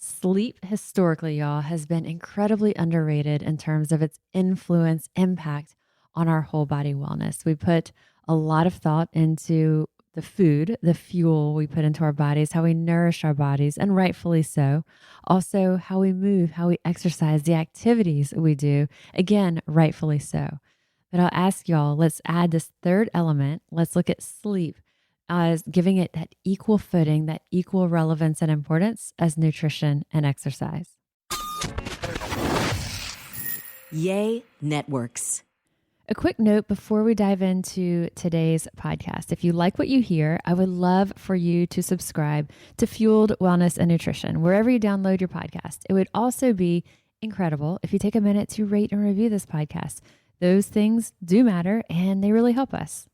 Sleep historically, y'all, has been incredibly underrated in terms of its influence, impact on our whole body wellness. We put a lot of thought into the food, the fuel we put into our bodies, how we nourish our bodies, and rightfully so. Also, how we move, how we exercise, the activities we do, again, rightfully so. But I'll ask y'all, let's add this third element. Let's look at sleep as giving it that equal footing, that equal relevance and importance as nutrition and exercise. Yay Networks. A quick note before we dive into today's podcast. If you like what you hear, I would love for you to subscribe to Fueled Wellness and Nutrition, wherever you download your podcast. It would also be incredible if you take a minute to rate and review this podcast. Those things do matter and they really help us.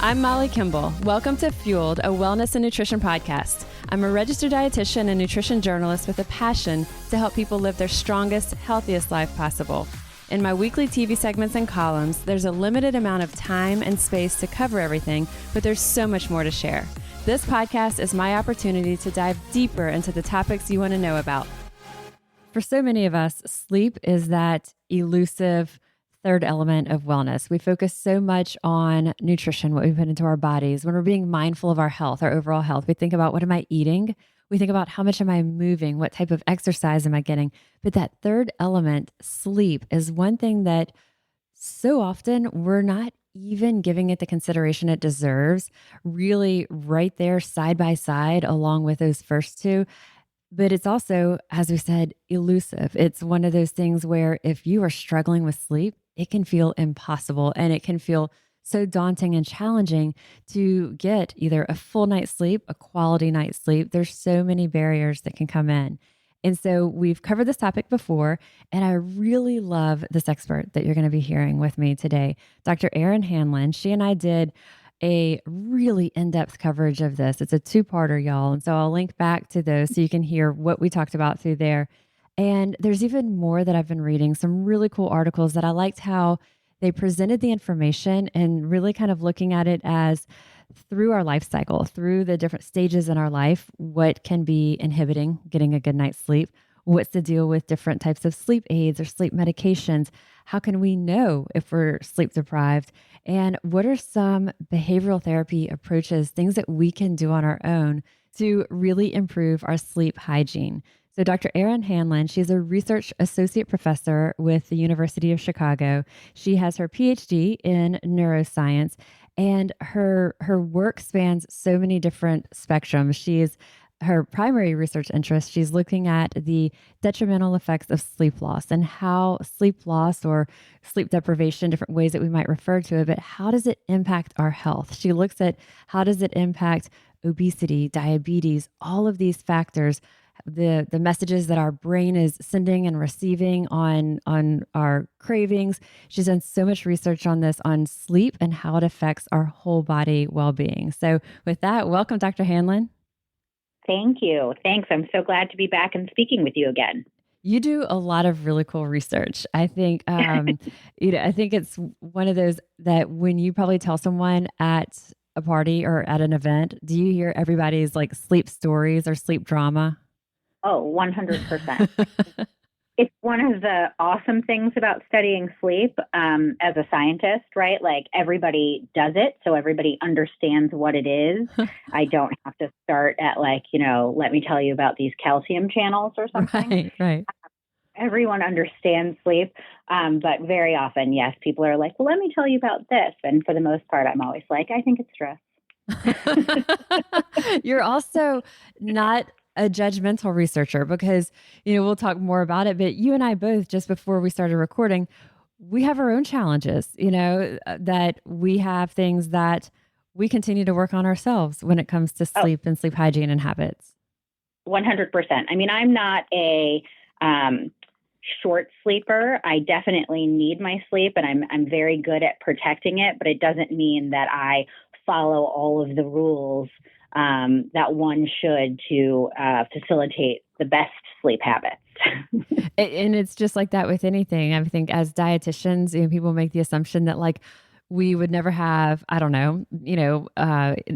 I'm Molly Kimball. Welcome to Fueled, a wellness and nutrition podcast. I'm a registered dietitian and nutrition journalist with a passion to help people live their strongest, healthiest life possible. In my weekly TV segments and columns, there's a limited amount of time and space to cover everything, but there's so much more to share. This podcast is my opportunity to dive deeper into the topics you want to know about. For so many of us, sleep is that elusive third element of wellness. We focus so much on nutrition, what we put into our bodies. When we're being mindful of our health, our overall health, we think about, what am I eating? We think about, how much am I moving? What type of exercise am I getting? But that third element, sleep, is one thing that so often we're not even giving it the consideration it deserves, really right there side by side along with those first two. But it's also, as we said, elusive. It's one of those things where if you are struggling with sleep, it can feel impossible and it can feel so daunting and challenging to get either a full night's sleep, a quality night's sleep. There's so many barriers that can come in. And so we've covered this topic before, and I really love this expert that you're going to be hearing with me today, Dr. Erin Hanlon. She and I did a really in-depth coverage of this. It's a two-parter, y'all. And so I'll link back to those so you can hear what we talked about through there. And there's even more that I've been reading, some really cool articles that I liked how they presented the information and really kind of looking at it as through our life cycle, through the different stages in our life, what can be inhibiting getting a good night's sleep? What's the deal with different types of sleep aids or sleep medications? How can we know if we're sleep deprived? And what are some behavioral therapy approaches, things that we can do on our own to really improve our sleep hygiene? So Dr. Erin Hanlon, she's a research associate professor with the University of Chicago. She has her PhD in neuroscience, and her work spans so many different spectrums. Her primary research interest, she's looking at the detrimental effects of sleep loss and how sleep loss or sleep deprivation, different ways that we might refer to it, but how does it impact our health? She looks at how does it impact obesity, diabetes, all of these factors, the messages that our brain is sending and receiving on our cravings. She's done so much research on this, on sleep and how it affects our whole body well-being. So with that, welcome, Dr. Hanlon. Thank you. Thanks. I'm so glad to be back and speaking with you again. You do a lot of really cool research. I think, I think it's one of those that when you probably tell someone at a party or at an event, do you hear everybody's like sleep stories or sleep drama? Oh, 100%. It's one of the awesome things about studying sleep as a scientist, right? Like everybody does it, so everybody understands what it is. I don't have to start at let me tell you about these calcium channels or something. Right. Everyone understands sleep, but very often, yes, people are like, well, let me tell you about this. And for the most part, I'm always like, I think it's stress. You're also not a judgmental researcher because, we'll talk more about it, but you and I both, just before we started recording, we have our own challenges, that we have things that we continue to work on ourselves when it comes to sleep and sleep hygiene and habits. 100%. I mean, I'm not a short sleeper. I definitely need my sleep and I'm very good at protecting it, but it doesn't mean that I follow all of the rules that one should to facilitate the best sleep habits. And it's just like that with anything. I think as dietitians, people make the assumption that we would never have, I don't know,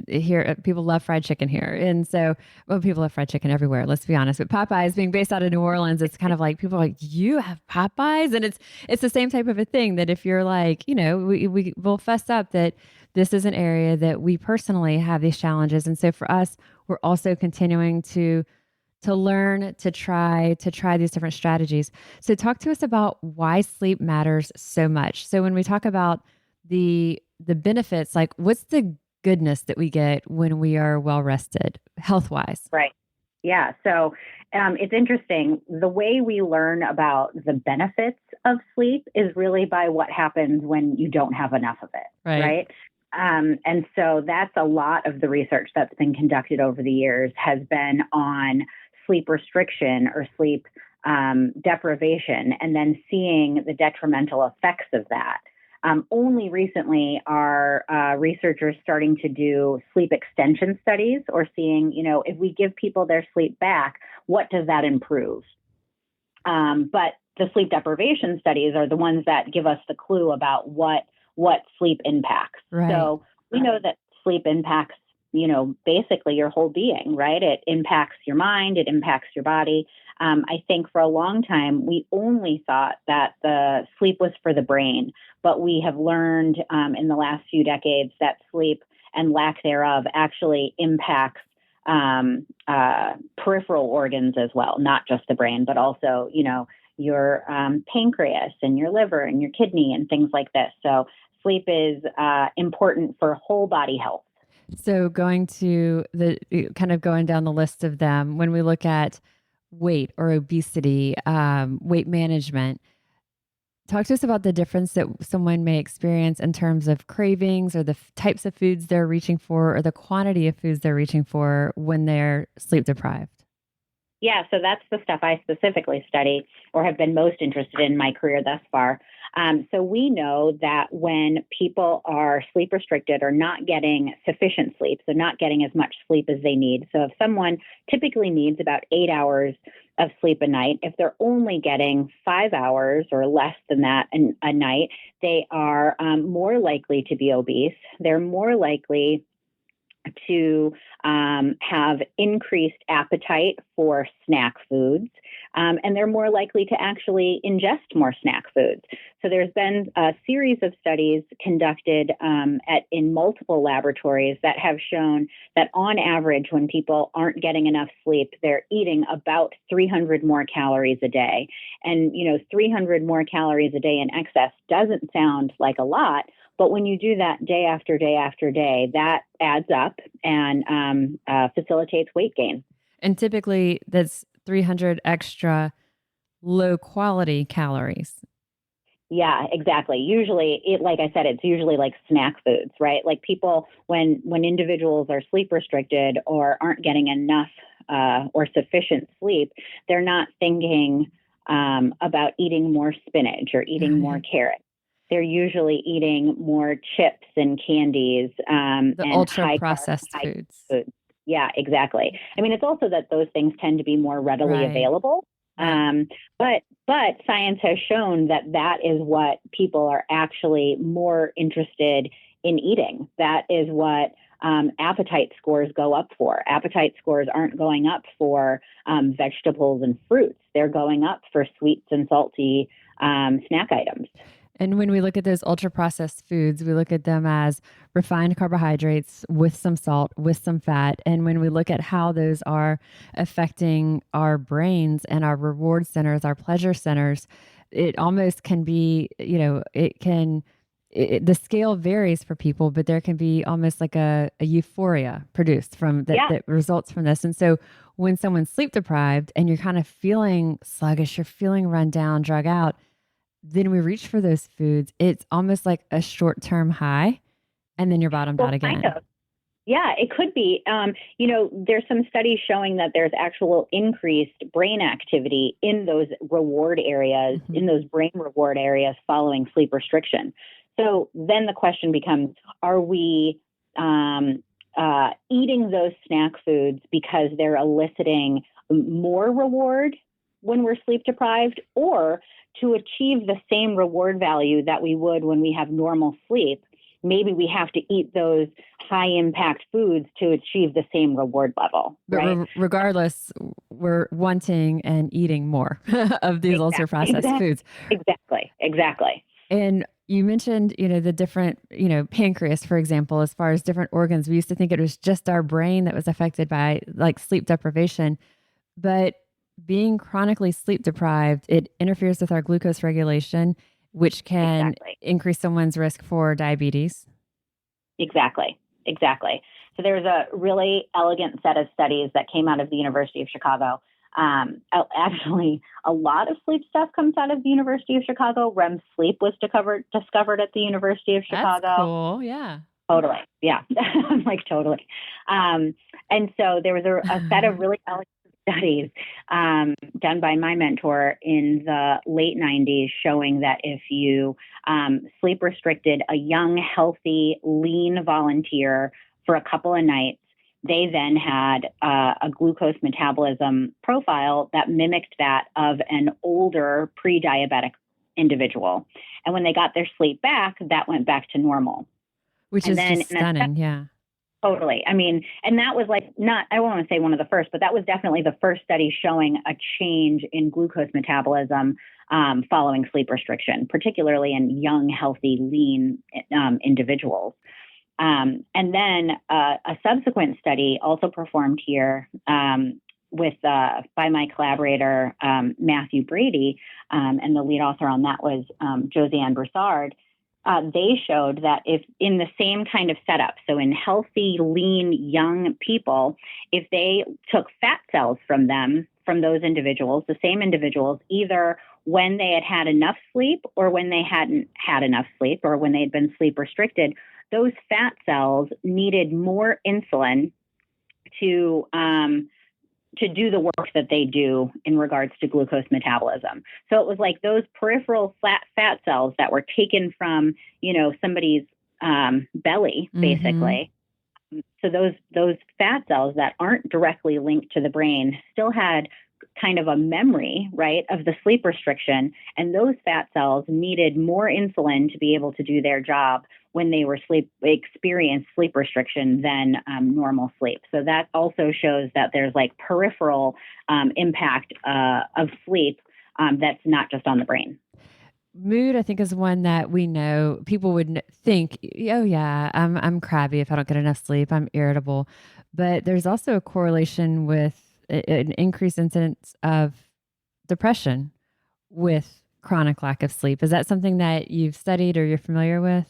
here, people love fried chicken here. And so, well, people love fried chicken everywhere, let's be honest. But Popeyes being based out of New Orleans, it's kind of like people are like, you have Popeyes? And it's the same type of a thing that if you're like, we will fess up that this is an area that we personally have these challenges. And so for us, we're also continuing to learn, to try these different strategies. So talk to us about why sleep matters so much. So when we talk about the benefits, like what's the goodness that we get when we are well rested, health wise? Right. Yeah. So it's interesting. The way we learn about the benefits of sleep is really by what happens when you don't have enough of it. Right. And so that's a lot of the research that's been conducted over the years has been on sleep restriction or sleep deprivation, and then seeing the detrimental effects of that. Only recently are researchers starting to do sleep extension studies, or seeing, if we give people their sleep back, what does that improve? But the sleep deprivation studies are the ones that give us the clue about what sleep impacts. Right. So we know that sleep impacts, basically your whole being, right? It impacts your mind, it impacts your body. I think for a long time, we only thought that the sleep was for the brain, but we have learned in the last few decades that sleep and lack thereof actually impacts peripheral organs as well, not just the brain, but also, your pancreas and your liver and your kidney and things like this. So sleep is important for whole body health. So going down the list of them, when we look at weight or obesity, weight management, talk to us about the difference that someone may experience in terms of cravings or the types of foods they're reaching for or the quantity of foods they're reaching for when they're sleep deprived. Yeah, so that's the stuff I specifically study or have been most interested in my career thus far. So we know that when people are sleep restricted or not getting sufficient sleep, so not getting as much sleep as they need. So if someone typically needs about 8 hours of sleep a night, if they're only getting 5 hours or less than that a night, they are more likely to be obese. They're more likely to have increased appetite for snack foods, and they're more likely to actually ingest more snack foods. So there's been a series of studies conducted in multiple laboratories that have shown that on average, when people aren't getting enough sleep, they're eating about 300 more calories a day. And, 300 more calories a day in excess doesn't sound like a lot, but when you do that day after day after day, that adds up and facilitates weight gain. And typically that's 300 extra low quality calories. Yeah, exactly. Usually, like I said, it's usually like snack foods, right? Like people, when individuals are sleep restricted or aren't getting enough or sufficient sleep, they're not thinking about eating more spinach or eating more carrots. They're usually eating more chips and candies and ultra processed foods. Yeah, exactly. I mean, it's also that those things tend to be more readily available. But science has shown that is what people are actually more interested in eating. That is what appetite scores go up for. Appetite scores aren't going up for vegetables and fruits. They're going up for sweets and salty snack items. And when we look at those ultra processed foods, we look at them as refined carbohydrates with some salt, with some fat. And when we look at how those are affecting our brains and our reward centers, our pleasure centers, it almost can be, the scale varies for people, but there can be almost like a euphoria produced from that results from this. And so when someone's sleep deprived and you're kind of feeling sluggish, you're feeling run down, drug out, then we reach for those foods. It's almost like a short-term high, and then you're bottomed out again. Kind of. Yeah, it could be. There's some studies showing that there's actual increased brain activity in those reward areas, in those brain reward areas following sleep restriction. So then the question becomes, are we eating those snack foods because they're eliciting more reward when we're sleep deprived, or to achieve the same reward value that we would when we have normal sleep, maybe we have to eat those high impact foods to achieve the same reward level, But right? regardless, we're wanting and eating more of these ultra processed foods. Exactly. And you mentioned, the different, pancreas, for example, as far as different organs. We used to think it was just our brain that was affected by like sleep deprivation, but being chronically sleep deprived, it interferes with our glucose regulation, which can increase someone's risk for diabetes. Exactly. So there's a really elegant set of studies that came out of the University of Chicago. Actually, a lot of sleep stuff comes out of the University of Chicago. REM sleep was discovered at the University of Chicago. That's cool. Yeah. Totally. Yeah. I'm like, totally. And so there was a set of really elegant studies done by my mentor in the late 90s showing that if you sleep restricted a young, healthy, lean volunteer for a couple of nights, they then had a glucose metabolism profile that mimicked that of an older pre-diabetic individual. And when they got their sleep back, that went back to normal. Which is just stunning. Yeah. Totally. I mean, and that was like I won't want to say one of the first, but that was definitely the first study showing a change in glucose metabolism following sleep restriction, particularly in young, healthy, lean individuals. And then a subsequent study also performed here by my collaborator, Matthew Brady, and the lead author on that was Josiane Broussard. They showed that if in the same kind of setup, so in healthy, lean, young people, if they took fat cells from those individuals, the same individuals, either when they had enough sleep or when they hadn't had enough sleep or when they had been sleep restricted, those fat cells needed more insulin to do the work that they do in regards to glucose metabolism. So it was like those peripheral fat cells that were taken from, somebody's belly, basically. Mm-hmm. So those fat cells that aren't directly linked to the brain still had kind of a memory, right, of the sleep restriction. And those fat cells needed more insulin to be able to do their job when they were experienced sleep restriction than normal sleep. So that also shows that there's like peripheral impact of sleep that's not just on the brain. Mood, I think, is one that we know people would think, oh yeah, I'm crabby if I don't get enough sleep. I'm irritable. But there's also a correlation with an increased incidence of depression with chronic lack of sleep. Is that something that you've studied or you're familiar with?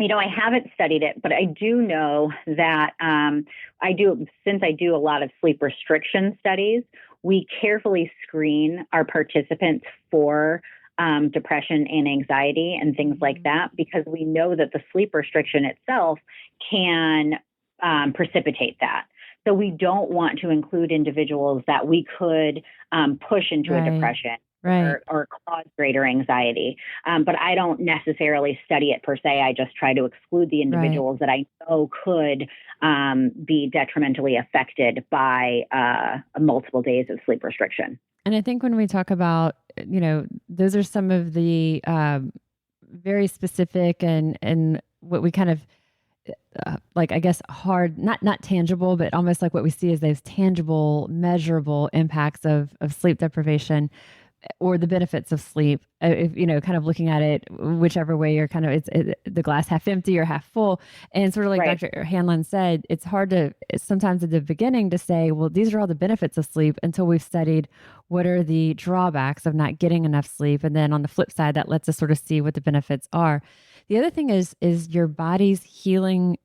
I haven't studied it, but I do know that since I do a lot of sleep restriction studies, we carefully screen our participants for depression and anxiety and things like that, because we know that the sleep restriction itself can precipitate that. So we don't want to include individuals that we could push into a depression or cause greater anxiety. But I don't necessarily study it per se. I just try to exclude the individuals that I know could be detrimentally affected by multiple days of sleep restriction. And I think when we talk about, those are some of the very specific and what we kind of like, I guess, hard, not tangible, but almost like what we see as those tangible, measurable impacts of sleep deprivation or the benefits of sleep. If, kind of looking at it, whichever way you're kind of, it's the glass half empty or half full. And sort of like Dr. Hanlon said, it's hard to sometimes at the beginning to say, well, these are all the benefits of sleep until we've studied what are the drawbacks of not getting enough sleep. And then on the flip side, that lets us sort of see what the benefits are. The other thing is your body's healing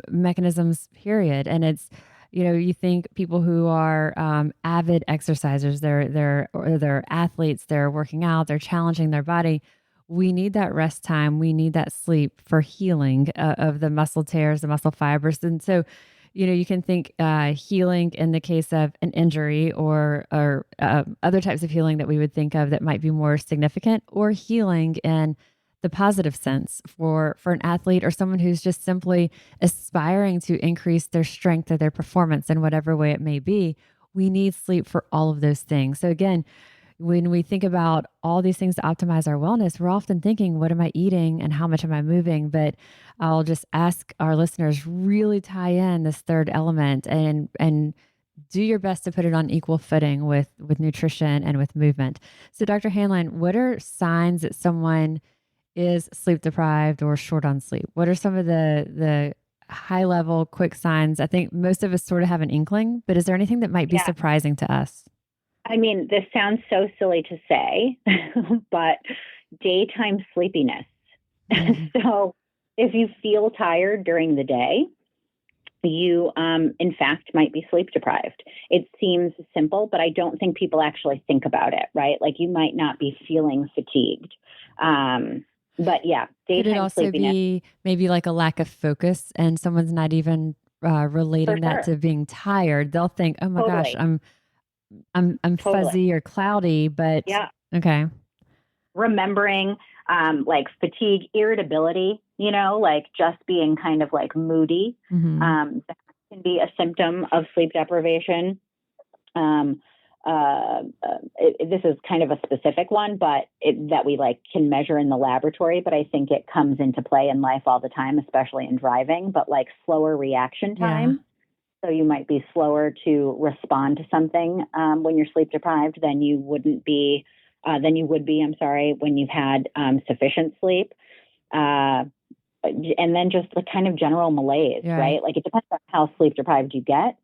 mechanisms, period. And it's, you think people who are avid exercisers, they're athletes, they're working out, they're challenging their body. We need that rest time. We need that sleep for healing of the muscle tears, the muscle fibers. And so, you can think healing in the case of an injury or other types of healing that we would think of that might be more significant, or healing in the positive sense for an athlete or someone who's just simply aspiring to increase their strength or their performance in whatever way it may be. We need sleep for all of those things. So again, when we think about all these things to optimize our wellness, we're often thinking, what am I eating and how much am I moving? But I'll just ask our listeners, really tie in this third element and do your best to put it on equal footing with nutrition and with movement. So Dr. Hanlon, what are signs that someone is sleep deprived or short on sleep? What are some of the high level quick signs? I think most of us sort of have an inkling, but is there anything that might be Yeah. surprising to us? I mean, this sounds so silly to say, but daytime sleepiness. So if you feel tired during the day, you, in fact, might be sleep deprived. It seems simple, but I don't think people actually think about it, right? Like you might not be feeling fatigued. But yeah, Could it daytime also sleepiness be maybe like a lack of focus and someone's not even for relating that sure. to being tired? They'll think, "Oh my gosh, Totally. I'm Totally. fuzzy or cloudy," but Yeah. okay. Remembering like fatigue, irritability, like just being kind of like moody. Hmm. That can be a symptom of sleep deprivation. Um, this is kind of a specific one, but that we like can measure in the laboratory, but I think it comes into play in life all the time, especially in driving, but like slower reaction Yeah. time. So you might be slower to respond to something when you're sleep deprived than you would be. I'm sorry, when you've had sufficient sleep. Uh, and then just the kind of general malaise, You're right. right? Like it depends on how sleep deprived you get,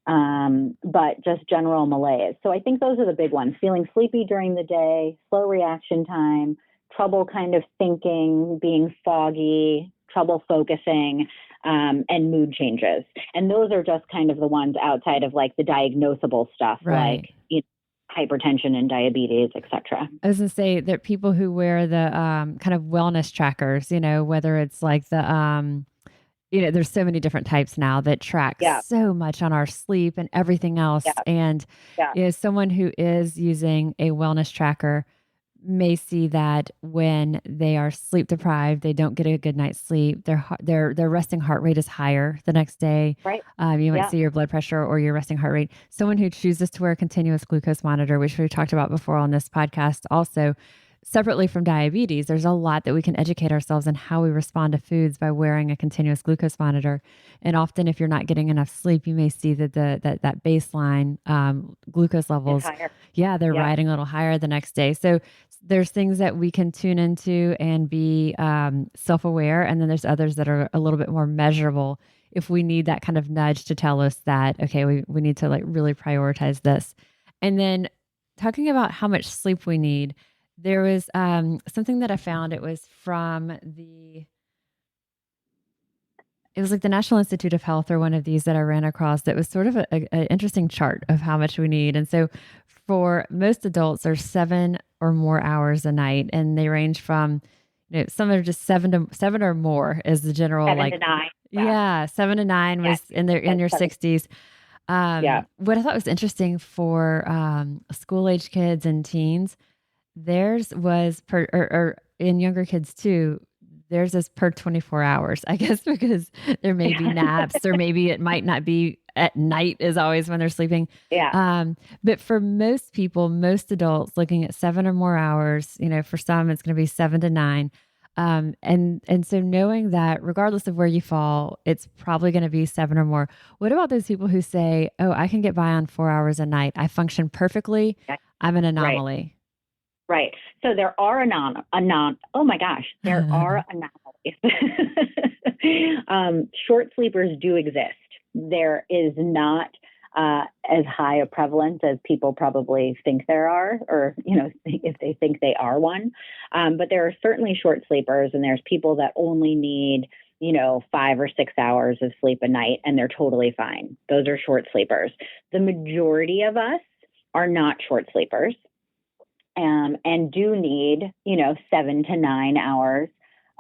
but just general malaise. So I think those are the big ones: feeling sleepy during the day, slow reaction time, trouble kind of thinking, being foggy, trouble focusing, and mood changes. And those are just kind of the ones outside of like the diagnosable stuff, Right. like hypertension and diabetes, etc. I was gonna say that people who wear the kind of wellness trackers, whether it's like there's so many different types now that track Yeah, so much on our sleep and everything else. yeah, And yeah. someone who is using a wellness tracker may see that when they are sleep deprived, they don't get a good night's sleep. Their resting heart rate is higher the next day. Right. You might Yeah. see your blood pressure or your resting heart rate. Someone who chooses to wear a continuous glucose monitor, which we talked about before on this podcast, also separately from diabetes, there's a lot that we can educate ourselves in how we respond to foods by wearing a continuous glucose monitor. And often, if you're not getting enough sleep, you may see that that baseline glucose It's levels, higher. yeah, they're Yeah. riding a little higher the next day. So there's things that we can tune into and be self-aware, and then there's others that are a little bit more measurable if we need that kind of nudge to tell us that, okay, we need to like really prioritize this. And then talking about how much sleep we need, there was something that I found. It was like the National Institute of Health or one of these that I ran across that was sort of a interesting chart of how much we need. And so for most adults, there's 7 or more hours a night, and they range from, some are just seven or more is the general, 7 to 9. Yeah. yeah, 7 to 9 Yeah. was in That's your seven. 60s. Yeah. What I thought was interesting for school age kids and teens, theirs was or in younger kids too, theirs is per 24 hours, I guess, because there may be naps or maybe it might not be at night is always when they're sleeping. Yeah. But for most people, most adults looking at 7 or more hours, for some it's going to be 7 to 9. And so knowing that regardless of where you fall, it's probably going to be 7 or more. What about those people who say, oh, I can get by on 4 hours a night. I function perfectly. Yeah. I'm an Right. anomaly. Right. So there are oh my gosh, there are anomalies. Short sleepers do exist. There is not as high a prevalence as people probably think there are, or, if they think they are one. But there are certainly short sleepers, and there's people that only need, 5 or 6 hours of sleep a night, and they're totally fine. Those are short sleepers. The majority of us are not short sleepers. And do need, 7 to 9 hours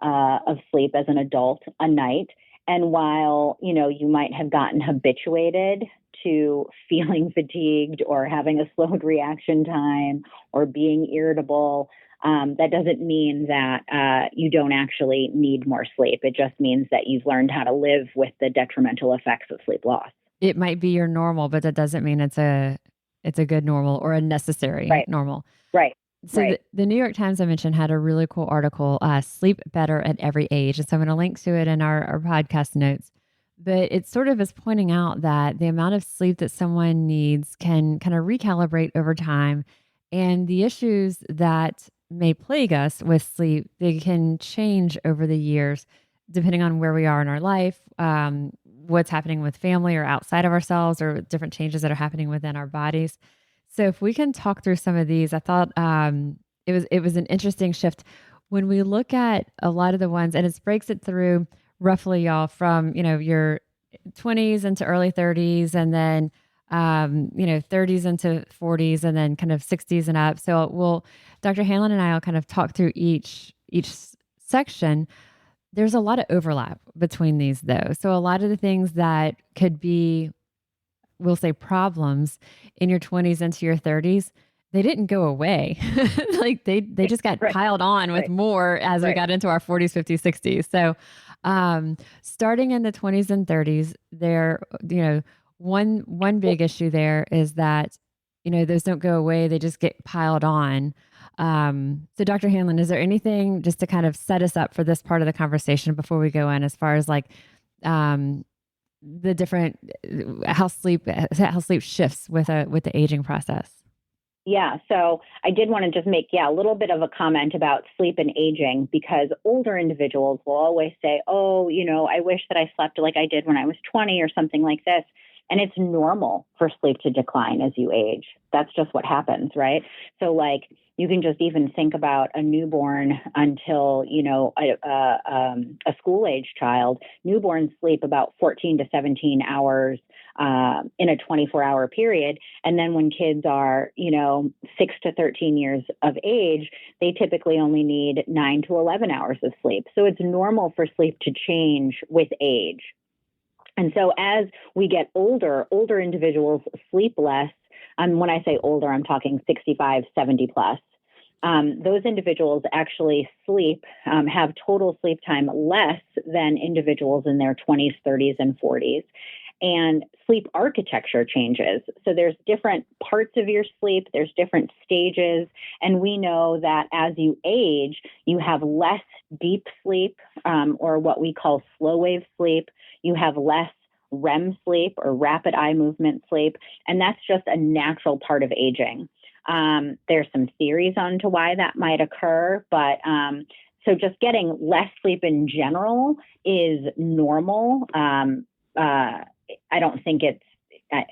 of sleep as an adult a night. And while, you might have gotten habituated to feeling fatigued or having a slowed reaction time or being irritable, that doesn't mean that you don't actually need more sleep. It just means that you've learned how to live with the detrimental effects of sleep loss. It might be your normal, but that doesn't mean it's it's a good normal or a necessary Right. normal. Right. So Right. the New York Times I mentioned had a really cool article, Sleep Better at Every Age. And so I'm going to link to it in our podcast notes. But it sort of is pointing out that the amount of sleep that someone needs can kind of recalibrate over time. And the issues that may plague us with sleep, they can change over the years, depending on where we are in our life, what's happening with family or outside of ourselves, or different changes that are happening within our bodies. So if we can talk through some of these, I thought it was an interesting shift when we look at a lot of the ones, and it breaks it through roughly, y'all, from your 20s into early 30s, and then 30s into 40s, and then kind of 60s and up. So Dr. Hanlon and I will kind of talk through each section. There's a lot of overlap between these, though. So a lot of the things that could be, we'll say, problems in your 20s into your 30s, they didn't go away. Like they just got Right. piled on with Right. more as we Right. got into our 40s, 50s, 60s. So starting in the 20s and 30s, one big issue there is that those don't go away, they just get piled on. So Dr. Hanlon, is there anything just to kind of set us up for this part of the conversation before we go in, as far as like the different how sleep shifts with the aging process? Yeah. So I did want to just make, a little bit of a comment about sleep and aging, because older individuals will always say, oh, I wish that I slept like I did when I was 20 or something like this. And it's normal for sleep to decline as you age. That's just what happens, right? So like, you can just even think about a newborn until, a school age child. Newborns sleep about 14 to 17 hours in a 24-hour period. And then when kids are, 6 to 13 years of age, they typically only need 9 to 11 hours of sleep. So it's normal for sleep to change with age. And so as we get older individuals sleep less. When I say older, I'm talking 65, 70 plus. Those individuals actually have total sleep time less than individuals in their 20s, 30s, and 40s. And sleep architecture changes. So there's different parts of your sleep, there's different stages. And we know that as you age, you have less deep sleep, or what we call slow wave sleep. You have less REM sleep, or rapid eye movement sleep. And that's just a natural part of aging. There's some theories on to why that might occur, but so just getting less sleep in general is normal. I don't think it's, I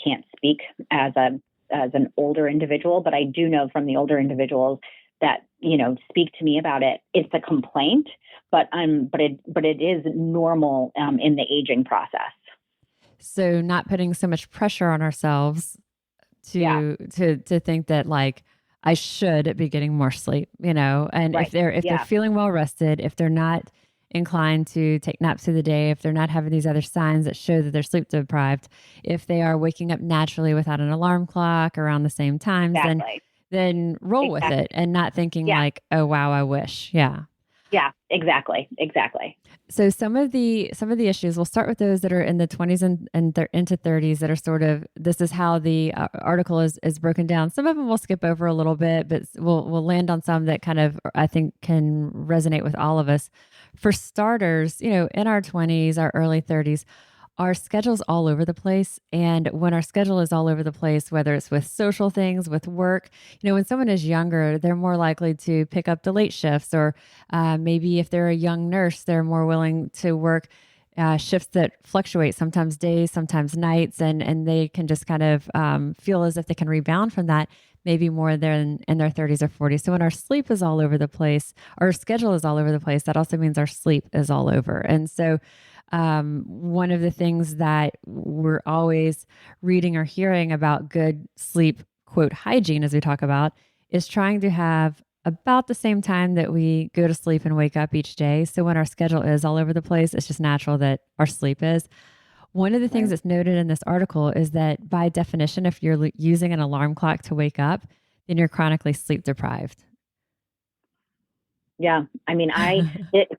can't speak as an older individual, but I do know from the older individuals that, speak to me about it. It's a complaint, but it is normal in the aging process. So not putting so much pressure on ourselves to think that, like, I should be getting more sleep, and Right. if they're feeling well rested, if they're not inclined to take naps through the day, if they're not having these other signs that show that they're sleep deprived, if they are waking up naturally without an alarm clock around the same times, Exactly. then roll with it and not thinking Yeah. like, oh wow, I wish. Yeah. Yeah, exactly. So some of the issues, we'll start with those that are in the 20s and into 30s, that are sort of, this is how the article is broken down. Some of them we'll skip over a little bit, but we'll land on some that kind of, I think, can resonate with all of us. For starters, in our 20s, our early 30s, our schedule's all over the place. And when our schedule is all over the place, whether it's with social things, with work, when someone is younger, they're more likely to pick up the late shifts, or maybe if they're a young nurse, they're more willing to work shifts that fluctuate, sometimes days, sometimes nights, and they can just kind of feel as if they can rebound from that maybe more than in their 30s or 40s. So when our sleep is all over the place, our schedule is all over the place, that also means our sleep is all over. And so one of the things that we're always reading or hearing about good sleep, quote, hygiene, as we talk about, is trying to have about the same time that we go to sleep and wake up each day. So when our schedule is all over the place, it's just natural that our sleep is. One of the things Right. that's noted in this article is that by definition, if you're using an alarm clock to wake up, then you're chronically sleep deprived. Yeah. I mean,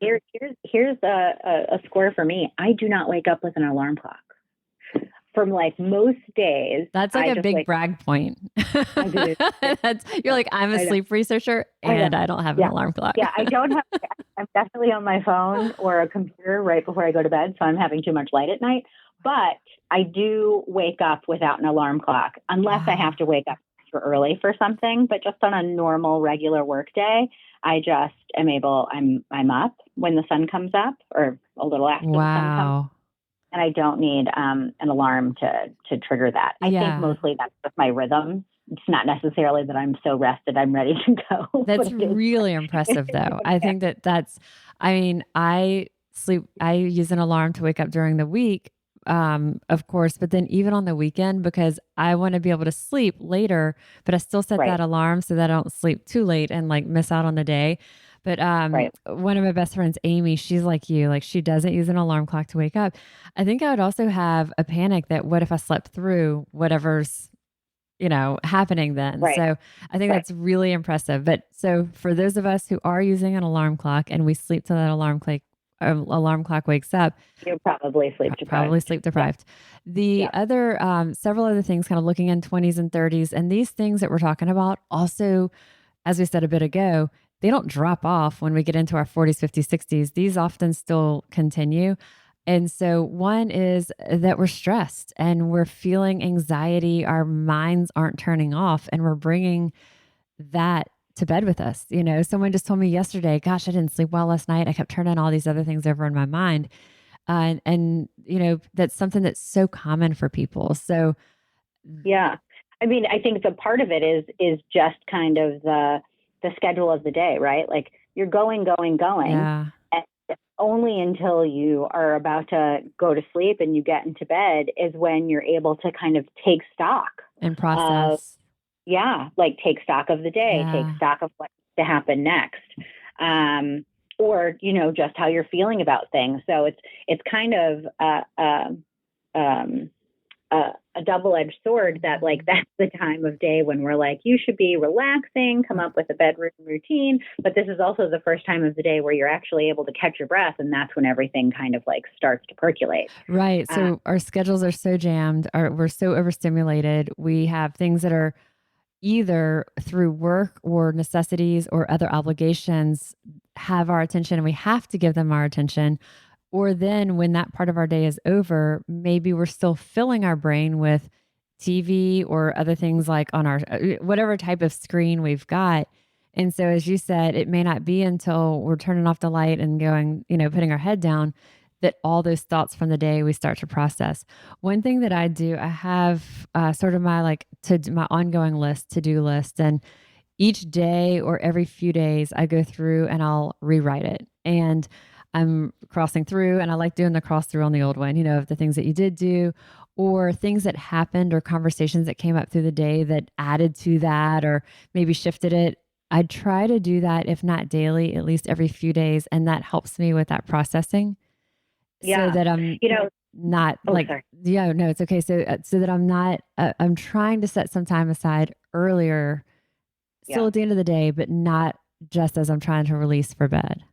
here's a score for me. I do not wake up with an alarm clock. from like most days, That's like I a just big like, brag point. I do this. You're like, I'm a I know. sleep researcher I know. and I don't have an Yeah. alarm clock. Yeah. I don't have, I'm definitely on my phone or a computer right before I go to bed. So I'm having too much light at night. But I do wake up without an alarm clock unless I have to wake up extra early for something. But just on a normal, regular work day, I just am able, I'm up when the sun comes up or a little after the sun comes. Wow. And I don't need an alarm to trigger that. I think Yeah. mostly that's just my rhythm. It's not necessarily that I'm so rested I'm ready to go. That's but it is. really impressive though. I think I mean, I use an alarm to wake up during the week, of course, but then even on the weekend, because I want to be able to sleep later, but I still set Right, that alarm so that I don't sleep too late and like miss out on the day. But right. one of my best friends, Amy, she's like you, like she doesn't use an alarm clock to wake up. I think I would also have a panic that what if I slept through whatever's happening then. Right, So I think right. that's really impressive. But so for those of us who are using an alarm clock and we sleep till that alarm clock wakes up, You're probably sleep probably deprived. sleep Yeah, deprived. The yeah. other, several other things kind of looking in 20s and 30s, and these things that we're talking about also, as we said a bit ago, they don't drop off when we get into our 40s, 50s, 60s. These often still continue. And so, one is that we're stressed and we're feeling anxiety. Our minds aren't turning off, and we're bringing that to bed with us. Someone just told me yesterday, gosh, I didn't sleep well last night. I kept turning all these other things over in my mind. That's something that's so common for people. So, Yeah. I mean, I think the part of it is just kind of the schedule of the day, right? Like you're going, yeah, and only until you are about to go to sleep and you get into bed is when you're able to kind of take stock and of, process. yeah, like take stock of the day, take Yeah. stock of what's to happen next. Or, just how you're feeling about things. So it's kind of um, a double-edged sword that like that's the time of day when we're like you should be relaxing, come up with a bedroom routine, but this is also the first time of the day where you're actually able to catch your breath, and that's when everything kind of like starts to percolate. Right. So our schedules are so jammed, we're so overstimulated. We have things that are either through work or necessities or other obligations have our attention and we have to give them our attention. Or then when that part of our day is over, maybe we're still filling our brain with TV or other things like on our whatever type of screen we've got. And so, as you said, it may not be until we're turning off the light and going, putting our head down that all those thoughts from the day we start to process. One thing that I do, I have sort of my ongoing to-do list. And each day or every few days, I go through and I'll rewrite it. And I'm crossing through, and I like doing the cross through on the old one, of the things that you did do or things that happened or conversations that came up through the day that added to that or maybe shifted it. I try to do that, if not daily, at least every few days. And that helps me with that processing so Yeah, that I'm not oh, like, sorry. yeah, no, it's okay. So that I'm not, I'm trying to set some time aside earlier, still Yeah, at the end of the day, but not just as I'm trying to release for bed.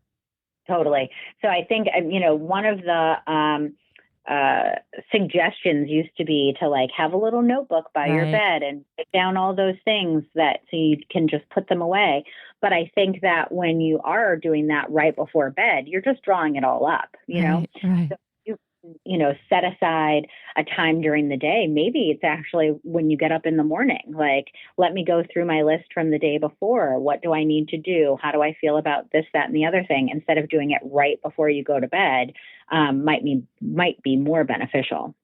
totally. So I think one of the suggestions used to be to like have a little notebook by your Right. bed and write down all those things that so you can just put them away. But I think that when you are doing that right before bed, you're just drawing it all up, Right. Right. So set aside a time during the day. Maybe it's actually when you get up in the morning, like, let me go through my list from the day before. What do I need to do? How do I feel about this, that, and the other thing? Instead of doing it right before you go to bed, might be more beneficial.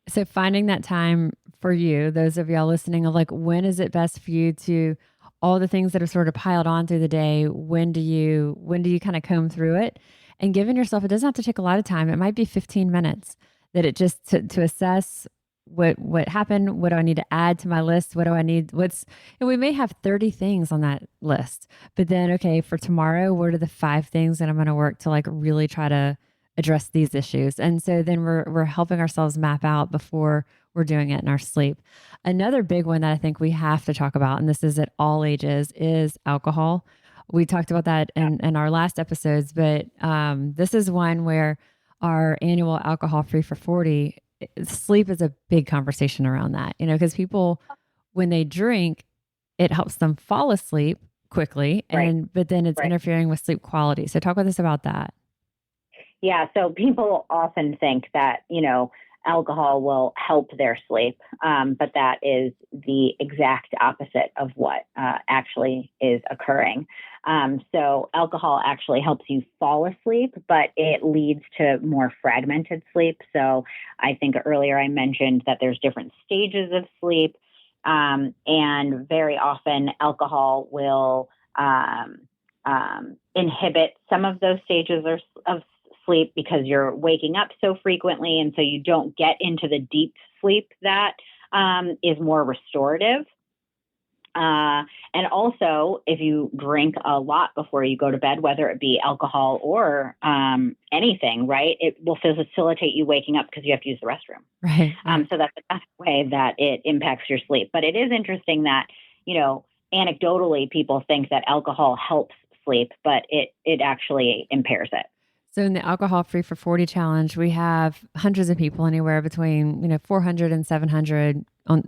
So finding that time for you, those of y'all listening, of like, when is it best for you to all the things that are sort of piled on through the day? When do you kind of comb through it and giving yourself, it doesn't have to take a lot of time. It might be 15 minutes that it just to assess what happened. What do I need to add to my list? What do I need? And we may have 30 things on that list, but then, okay, for tomorrow, what are the 5 things that I'm going to work to like really try to address these issues? And so then we're helping ourselves map out before we're doing it in our sleep. Another big one that I think we have to talk about, and this is at all ages, is alcohol. We talked about that in our last episodes, but this is one where our annual alcohol free for 40 sleep is a big conversation around that, because people, when they drink, it helps them fall asleep quickly, Right. but then it's Right. interfering with sleep quality. So talk with us about that. Yeah. So people often think that, alcohol will help their sleep, but that is the exact opposite of what actually is occurring. So alcohol actually helps you fall asleep, but it leads to more fragmented sleep. So I think earlier I mentioned that there's different stages of sleep, and very often alcohol will inhibit some of those stages of sleep because you're waking up so frequently. And so you don't get into the deep sleep that is more restorative. And also, if you drink a lot before you go to bed, whether it be alcohol or anything, right, it will facilitate you waking up because you have to use the restroom. Right. So that's another way that it impacts your sleep. But it is interesting that, anecdotally, people think that alcohol helps sleep, but it actually impairs it. So in the Alcohol Free for 40 challenge, we have hundreds of people, anywhere between 400 and 700,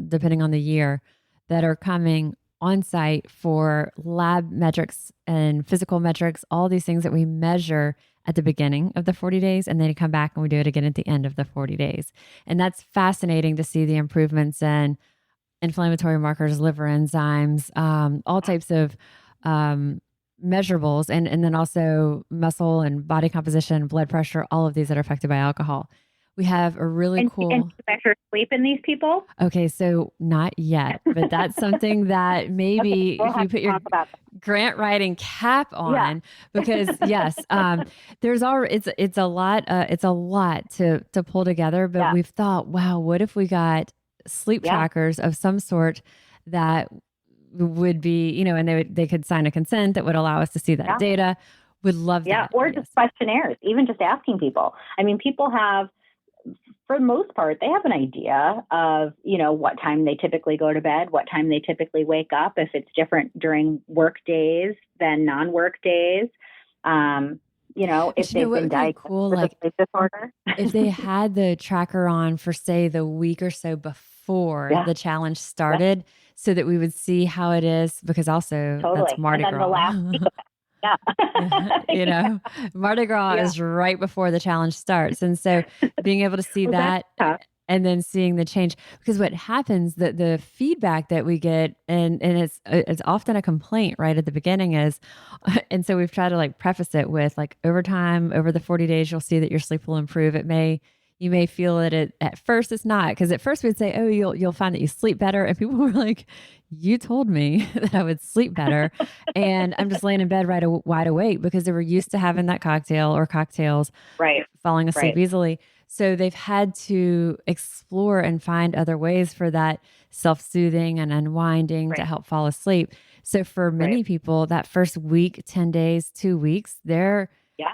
depending on the year, that are coming on site for lab metrics and physical metrics, all these things that we measure at the beginning of the 40 days, and then come back and we do it again at the end of the 40 days. And that's fascinating to see the improvements in inflammatory markers, liver enzymes, all types of measurables, and then also muscle and body composition, blood pressure, all of these that are affected by alcohol. We have a really And cool. you measure sleep in these people? Okay, so not yet, but that's something that maybe We'll if have you put to your talk about that. grant writing cap on, because yes, it's a lot to pull together. But Yeah. we've thought, wow, what if we got sleep Yeah. trackers of some sort that would be, and they could sign a consent that would allow us to see that Yeah. data. Would love Yeah. that. Or Yes. just questionnaires, even just asking people. I mean, people have, for the most part, they have an idea of, what time they typically go to bed, what time they typically wake up, if it's different during work days than non-work days. If they've What been would be diagnosed cool, with a like sleep disorder. if they had the tracker on for, say, the week or so before Yeah. the challenge Yeah. started, so that we would see how it is, because also that's Totally. Mardi And then the Gras. last week of it. Yeah. Yeah, Mardi Gras Yeah. is right before the challenge starts. And so being able to see Well, that's that, tough. and then seeing the change, because what happens, the feedback that we get, and it's often a complaint right at the beginning is, and so we've tried to like preface it with like, over time, over the 40 days, you'll see that your sleep will improve. You may feel that at first it's not, because at first we'd say, oh, you'll find that you sleep better. And people were like, you told me that I would sleep better. And I'm just laying in bed wide awake, because they were used to having that cocktail or cocktails, Right. falling asleep Right. easily. So they've had to explore and find other ways for that self-soothing and unwinding to Right. help fall asleep. So for many Right. people, that first week, 10 days, 2 weeks, Yeah.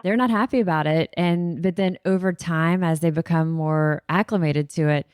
they're not happy about it. But then over time, as they become more acclimated to it,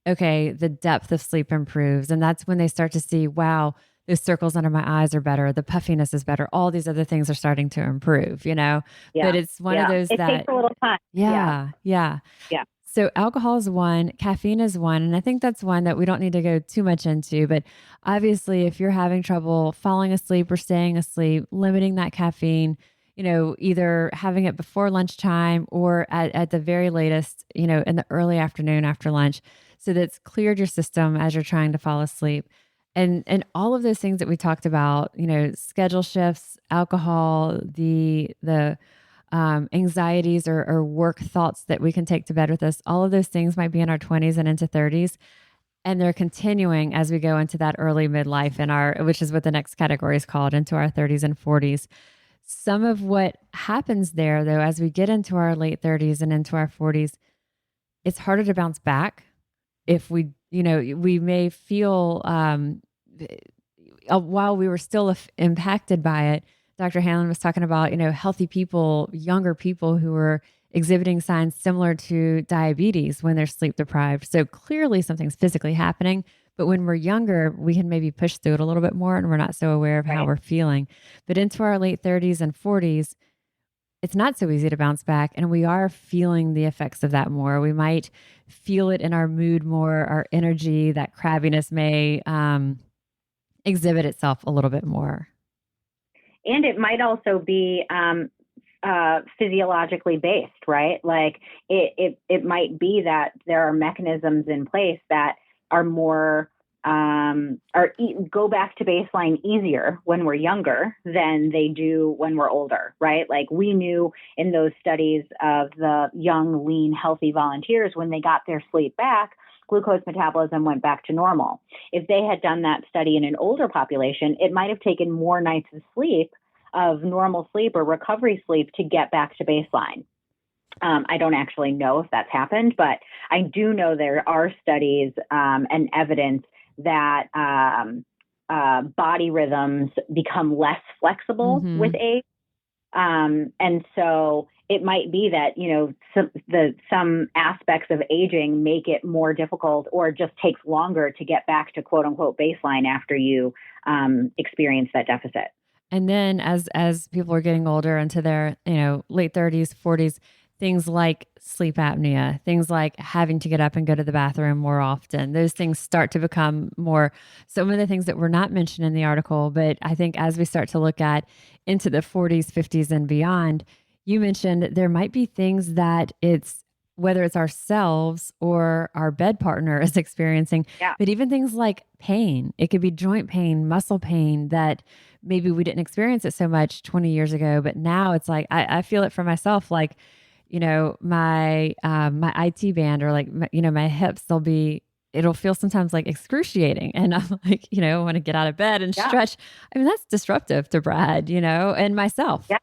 okay, the depth of sleep improves. And that's when they start to see, wow, those circles under my eyes are better. The puffiness is better. All these other things are starting to improve. But Yeah. it's one of Yeah. those It takes that, a little time. Yeah. yeah, yeah. Yeah. So alcohol is one, caffeine is one. And I think that's one that we don't need to go too much into. But obviously, if you're having trouble falling asleep or staying asleep, limiting that caffeine, either having it before lunchtime or at the very latest, in the early afternoon after lunch, so that's cleared your system as you're trying to fall asleep. And all of those things that we talked about, schedule shifts, alcohol, the anxieties or work thoughts that we can take to bed with us, all of those things might be in our 20s and into 30s. And they're continuing as we go into that early midlife, which is what the next category is called, into our 30s and 40s. Some of what happens there, though, as we get into our late 30s and into our 40s, it's harder to bounce back. If we may feel, while we were still impacted by it. Dr. Hanlon was talking about, healthy people, younger people who were exhibiting signs similar to diabetes when they're sleep deprived. So clearly something's physically happening. But when we're younger, we can maybe push through it a little bit more, and we're not so aware of how Right. we're feeling. But into our late 30s and 40s, it's not so easy to bounce back. And we are feeling the effects of that more. We might feel it in our mood more, our energy, that crabbiness may exhibit itself a little bit more. And it might also be physiologically based, right? Like it might be that there are mechanisms in place that are more go back to baseline easier when we're younger than they do when we're older, right? Like we knew in those studies of the young, lean, healthy volunteers, when they got their sleep back, glucose metabolism went back to normal. If they had done that study in an older population, it might have taken more nights of sleep, of normal sleep or recovery sleep, to get back to baseline. I don't actually know if that's happened, but I do know there are studies and evidence that body rhythms become less flexible with age. And so it might be that, you know, some aspects of aging make it more difficult or just takes longer to get back to quote unquote baseline after you experience that deficit. And then as people are getting older into their, you know, late 30s, 40s, things like sleep apnea, things like having to get up and go to the bathroom more often, those things start to become more, some of the things that were not mentioned in the article. But I think as we start to look at into the 40s, 50s and beyond, you mentioned there might be things that it's, whether it's ourselves or our bed partner is experiencing, Yeah. but even things like pain, it could be joint pain, muscle pain, that maybe we didn't experience it so much 20 years ago, but now it's like, I feel it for myself. Like, you know, my IT band or like, you know, my hips, it'll feel sometimes like excruciating. And I'm like, you know, I want to get out of bed and Yeah. stretch. I mean, that's disruptive to Brad, you know, and myself. Yeah.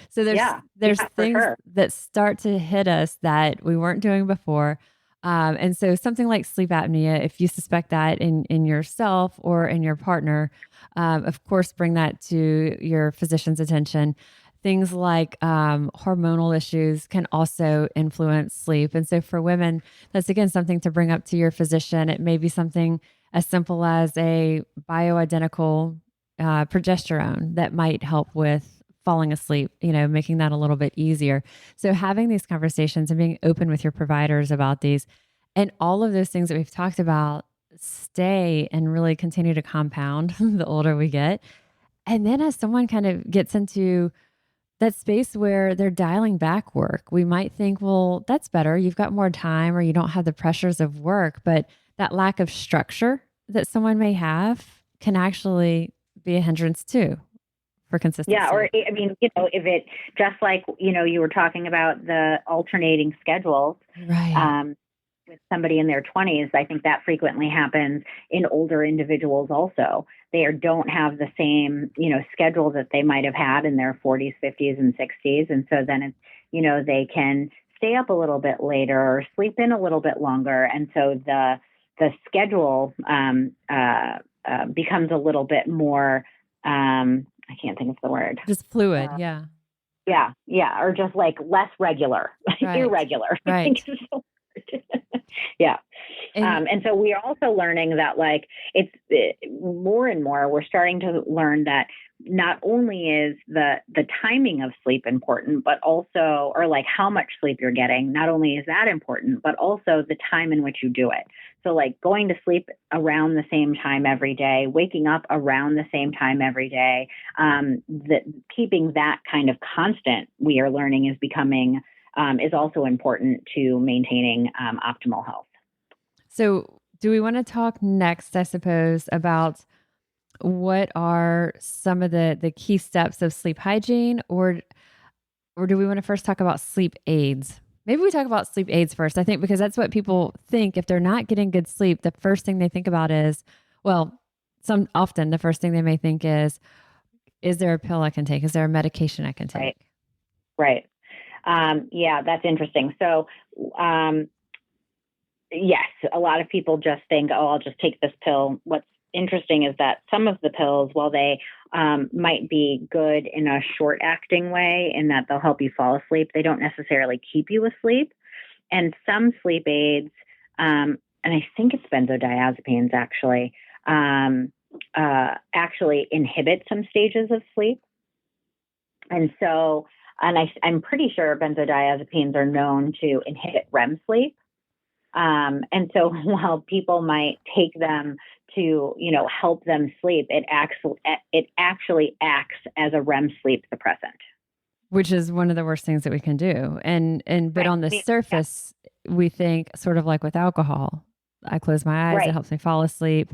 So there's For things sure. that start to hit us that we weren't doing before. And so something like sleep apnea, if you suspect that in yourself or in your partner, of course, bring that to your physician's attention. Things like hormonal issues can also influence sleep. And so for women, that's again something to bring up to your physician. It may be something as simple as a bioidentical progesterone that might help with falling asleep, you know, making that a little bit easier. So having these conversations and being open with your providers about these and all of those things that we've talked about stay and really continue to compound the older we get. And then as someone kind of gets into that space where they're dialing back work, we might think, well, that's better. You've got more time or you don't have the pressures of work. But that lack of structure that someone may have can actually be a hindrance too for consistency. Yeah. Or, I mean, you know, if it just like, you know, you were talking about the alternating schedules. Right. With somebody in their 20s, I think that frequently happens in older individuals also. Don't have the same, you know, schedule that they might have had in their 40s, 50s, and 60s. And so then it's, you know, they can stay up a little bit later or sleep in a little bit longer. And so the schedule becomes a little bit more, I can't think of the word. Just fluid. Yeah. Yeah. Yeah. Or just like less regular, Right. irregular. I Right. think is the word. Yeah. And so we are also learning that like it's more and more, we're starting to learn that not only is the timing of sleep important, but also, or like how much sleep you're getting, not only is that important, but also the time in which you do it. So like going to sleep around the same time every day, waking up around the same time every day, keeping that kind of constant, we are learning is becoming, is also important to maintaining optimal health. So, do we want to talk next, I suppose, about what are some of the key steps of sleep hygiene, or do we want to first talk about sleep aids? Maybe we talk about sleep aids first. I think because that's what people think if they're not getting good sleep, the first thing they think about is, well, often the first thing they may think is there a pill I can take? Is there a medication I can take? Right. Yeah, that's interesting. So, yes, a lot of people just think, oh, I'll just take this pill. What's interesting is that some of the pills, while they might be good in a short acting way in that they'll help you fall asleep, they don't necessarily keep you asleep. And some sleep aids, and I think it's benzodiazepines actually inhibit some stages of sleep. And so I'm pretty sure benzodiazepines are known to inhibit REM sleep. And so while people might take them to, help them sleep, it actually acts as a REM sleep suppressant. Which is one of the worst things that we can do. But Right. on the Yeah. surface, we think sort of like with alcohol. I close my eyes, it Right. helps me fall asleep.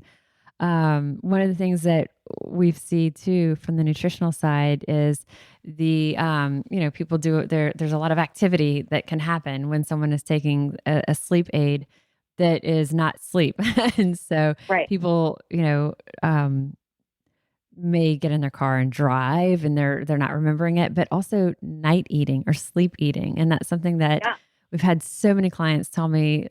One of the things that we see too from the nutritional side is people do there's a lot of activity that can happen when someone is taking a sleep aid that is not sleep. And so Right. people, may get in their car and drive and they're not remembering it, but also night eating or sleep eating. And that's something that Yeah. we've had so many clients tell me,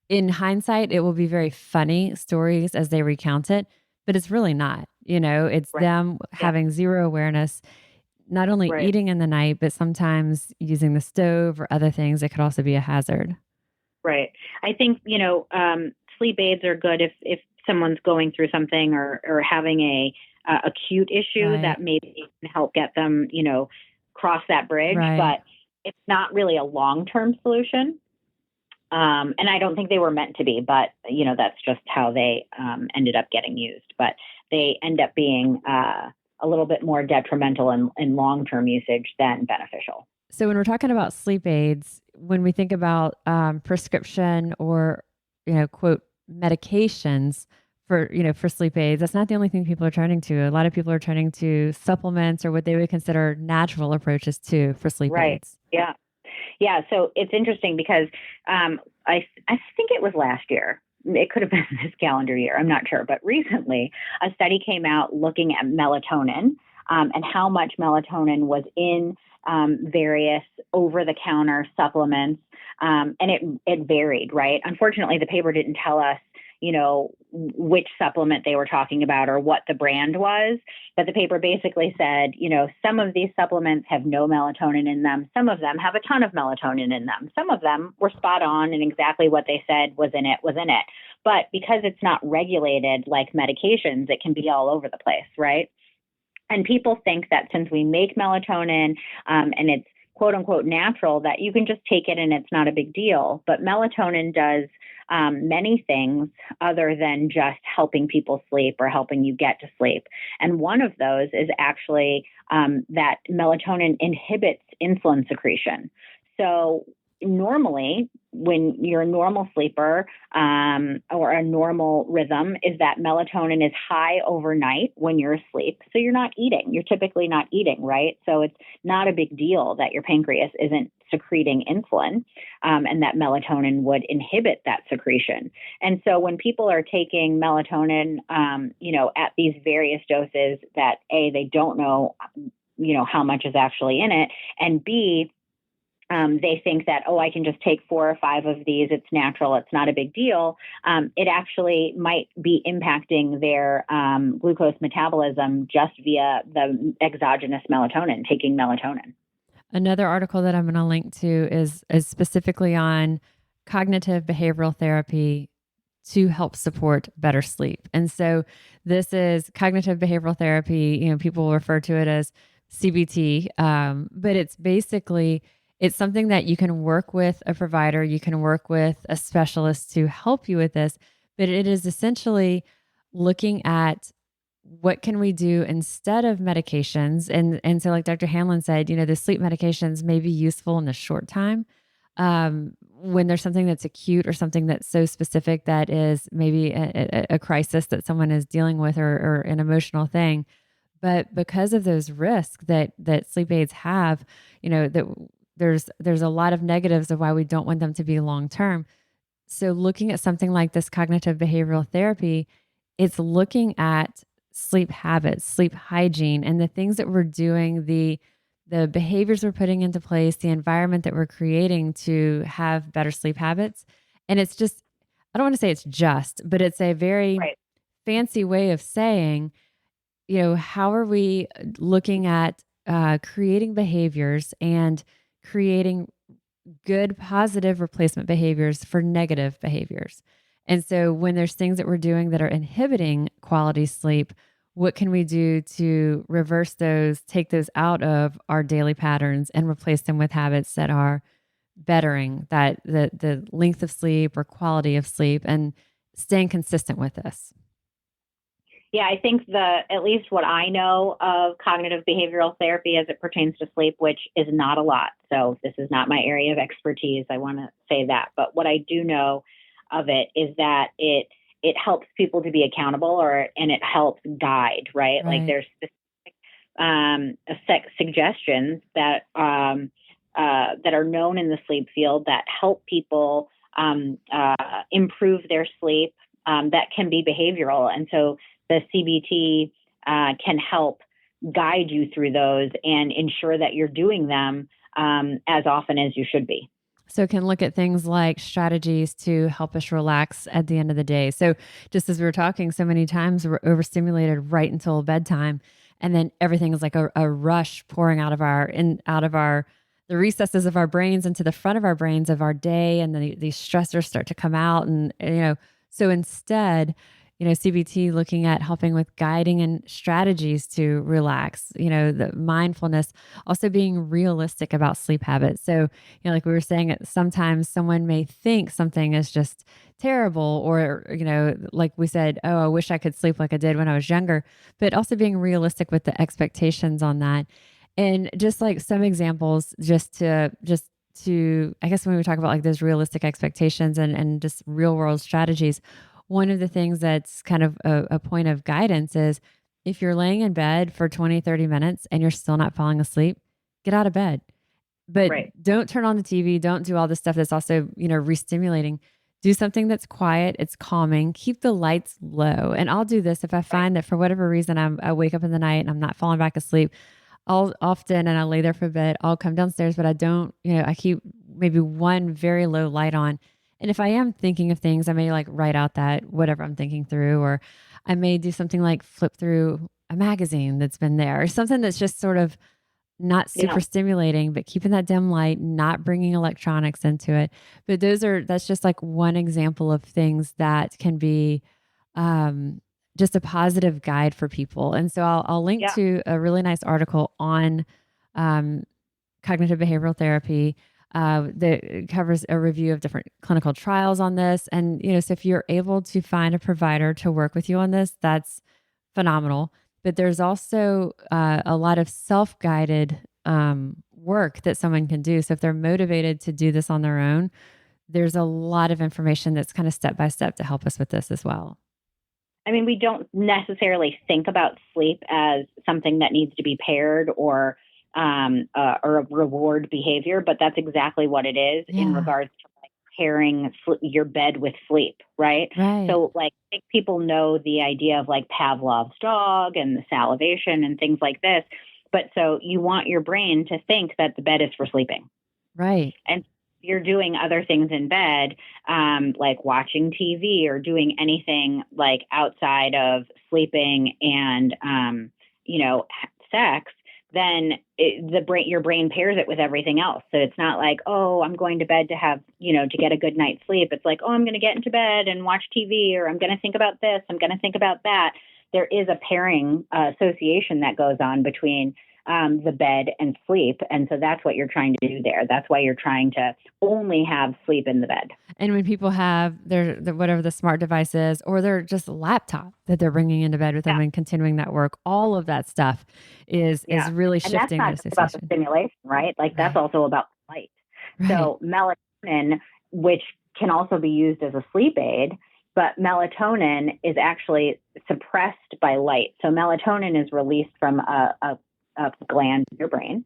in hindsight, it will be very funny stories as they recount it, but it's really not. It's Right. them Yeah. having zero awareness, not only Right. eating in the night, but sometimes using the stove or other things that could also be a hazard. Right. I think, sleep aids are good if someone's going through something or having a acute issue Right. that maybe can help get them, cross that bridge, Right. but it's not really a long-term solution. And I don't think they were meant to be, but that's just how they ended up getting used. But they end up being a little bit more detrimental in long-term usage than beneficial. So when we're talking about sleep aids, when we think about prescription or, quote, medications for sleep aids, that's not the only thing people are turning to. A lot of people are turning to supplements or what they would consider natural approaches too for sleep Right. aids. Yeah. Yeah. So it's interesting because I think it was last year. It could have been this calendar year. I'm not sure. But recently, a study came out looking at melatonin and how much melatonin was in various over-the-counter supplements, and it varied. Right. Unfortunately, the paper didn't tell us, which supplement they were talking about or what the brand was. But the paper basically said, some of these supplements have no melatonin in them. Some of them have a ton of melatonin in them. Some of them were spot on and exactly what they said was in it was in it. But because it's not regulated like medications, it can be all over the place, right? And people think that since we make melatonin and it's quote unquote natural, that you can just take it and it's not a big deal. But melatonin does many things other than just helping people sleep or helping you get to sleep. And one of those is actually that melatonin inhibits insulin secretion. So normally, when you're a normal sleeper or a normal rhythm, is that melatonin is high overnight when you're asleep. So you're not eating. You're typically not eating, right? So it's not a big deal that your pancreas isn't secreting insulin and that melatonin would inhibit that secretion. And so when people are taking melatonin, at these various doses that A, they don't know, how much is actually in it, and B, they think that, I can just take 4 or 5 of these. It's natural. It's not a big deal. It actually might be impacting their glucose metabolism just via the exogenous melatonin, taking melatonin. Another article that I'm going to link to is specifically on cognitive behavioral therapy to help support better sleep. And so this is cognitive behavioral therapy. People refer to it as CBT, but it's something that you can work with a provider, you can work with a specialist to help you with this, but it is essentially looking at what can we do instead of medications. And so like Dr. Hanlon said, the sleep medications may be useful in the short time. When there's something that's acute or something that's so specific that is maybe a crisis that someone is dealing with or an emotional thing. But because of those risks that sleep aids have, that there's a lot of negatives of why we don't want them to be long term. So looking at something like this cognitive behavioral therapy, it's looking at sleep habits, sleep hygiene, and the things that we're doing, the behaviors we're putting into place, the environment that we're creating to have better sleep habits. And it's just, I don't want to say it's just, but it's a very Right. fancy way of saying, how are we looking at creating behaviors and creating good, positive replacement behaviors for negative behaviors. And so when there's things that we're doing that are inhibiting quality sleep, what can we do to reverse those, take those out of our daily patterns and replace them with habits that are bettering that the length of sleep or quality of sleep and staying consistent with this? Yeah, I think at least what I know of cognitive behavioral therapy as it pertains to sleep, which is not a lot. So this is not my area of expertise. I want to say that. But what I do know of it is that it helps people to be accountable, and it helps guide, right? Like Right. there's suggestions that are known in the sleep field that help people improve their sleep, that can be behavioral. And so the CBT can help guide you through those and ensure that you're doing them as often as you should be. So can look at things like strategies to help us relax at the end of the day. So just as we were talking, so many times we're overstimulated right until bedtime, and then everything is like a rush pouring out of our the recesses of our brains into the front of our brains of our day, and then these stressors start to come out, and so instead, CBT looking at helping with guiding and strategies to relax, the mindfulness, also being realistic about sleep habits. So like we were saying, sometimes someone may think something is just terrible, or, like we said, oh, I wish I could sleep like I did when I was younger, but also being realistic with the expectations on that. And just like some examples, I guess when we talk about like those realistic expectations and just real world strategies, one of the things that's kind of a point of guidance is if you're laying in bed for 20, 30 minutes and you're still not falling asleep, get out of bed. But Right. don't turn on the TV. Don't do all this stuff that's also, re-stimulating. Do something that's quiet. It's calming. Keep the lights low. And I'll do this if I Right. find that for whatever reason I wake up in the night and I'm not falling back asleep. I'll often, and I lay there for a bit, I'll come downstairs, but I don't, I keep maybe one very low light on. And if I am thinking of things, I may like write out that whatever I'm thinking through, or I may do something like flip through a magazine that's been there, or something that's just sort of not Yeah. super stimulating, but keeping that dim light, not bringing electronics into it. But that's just like one example of things that can be um, just a positive guide for people. And so I'll link Yeah. to a really nice article on um, cognitive behavioral therapy that covers a review of different clinical trials on this. And, so if you're able to find a provider to work with you on this, that's phenomenal. But there's also a lot of self guided work that someone can do. So if they're motivated to do this on their own, there's a lot of information that's kind of step by step to help us with this as well. I mean, we don't necessarily think about sleep as something that needs to be paired or a reward behavior, but that's exactly what it is in Yeah. regards to like pairing your bed with sleep, right? Right. So, like, I think people know the idea of like Pavlov's dog and the salivation and things like this, but so you want your brain to think that the bed is for sleeping, Right. and you're doing other things in bed, like watching TV or doing anything like outside of sleeping and, sex, then your brain pairs it with everything else. So it's not like, oh, I'm going to bed to get a good night's sleep. It's like, oh, I'm going to get into bed and watch TV, or I'm going to think about this, I'm going to think about that. There is a pairing association that goes on between the bed and sleep. And so that's what you're trying to do there. That's why you're trying to only have sleep in the bed. And when people have whatever the smart device is, or their just laptop that they're bringing into bed with them Yeah. and continuing that work, all of that stuff is Yeah. really And that's shifting the not just about the association. stimulation, right? Like that's Right. also about light. Right. So melatonin, which can also be used as a sleep aid, but melatonin is actually suppressed by light. So melatonin is released from a gland in your brain,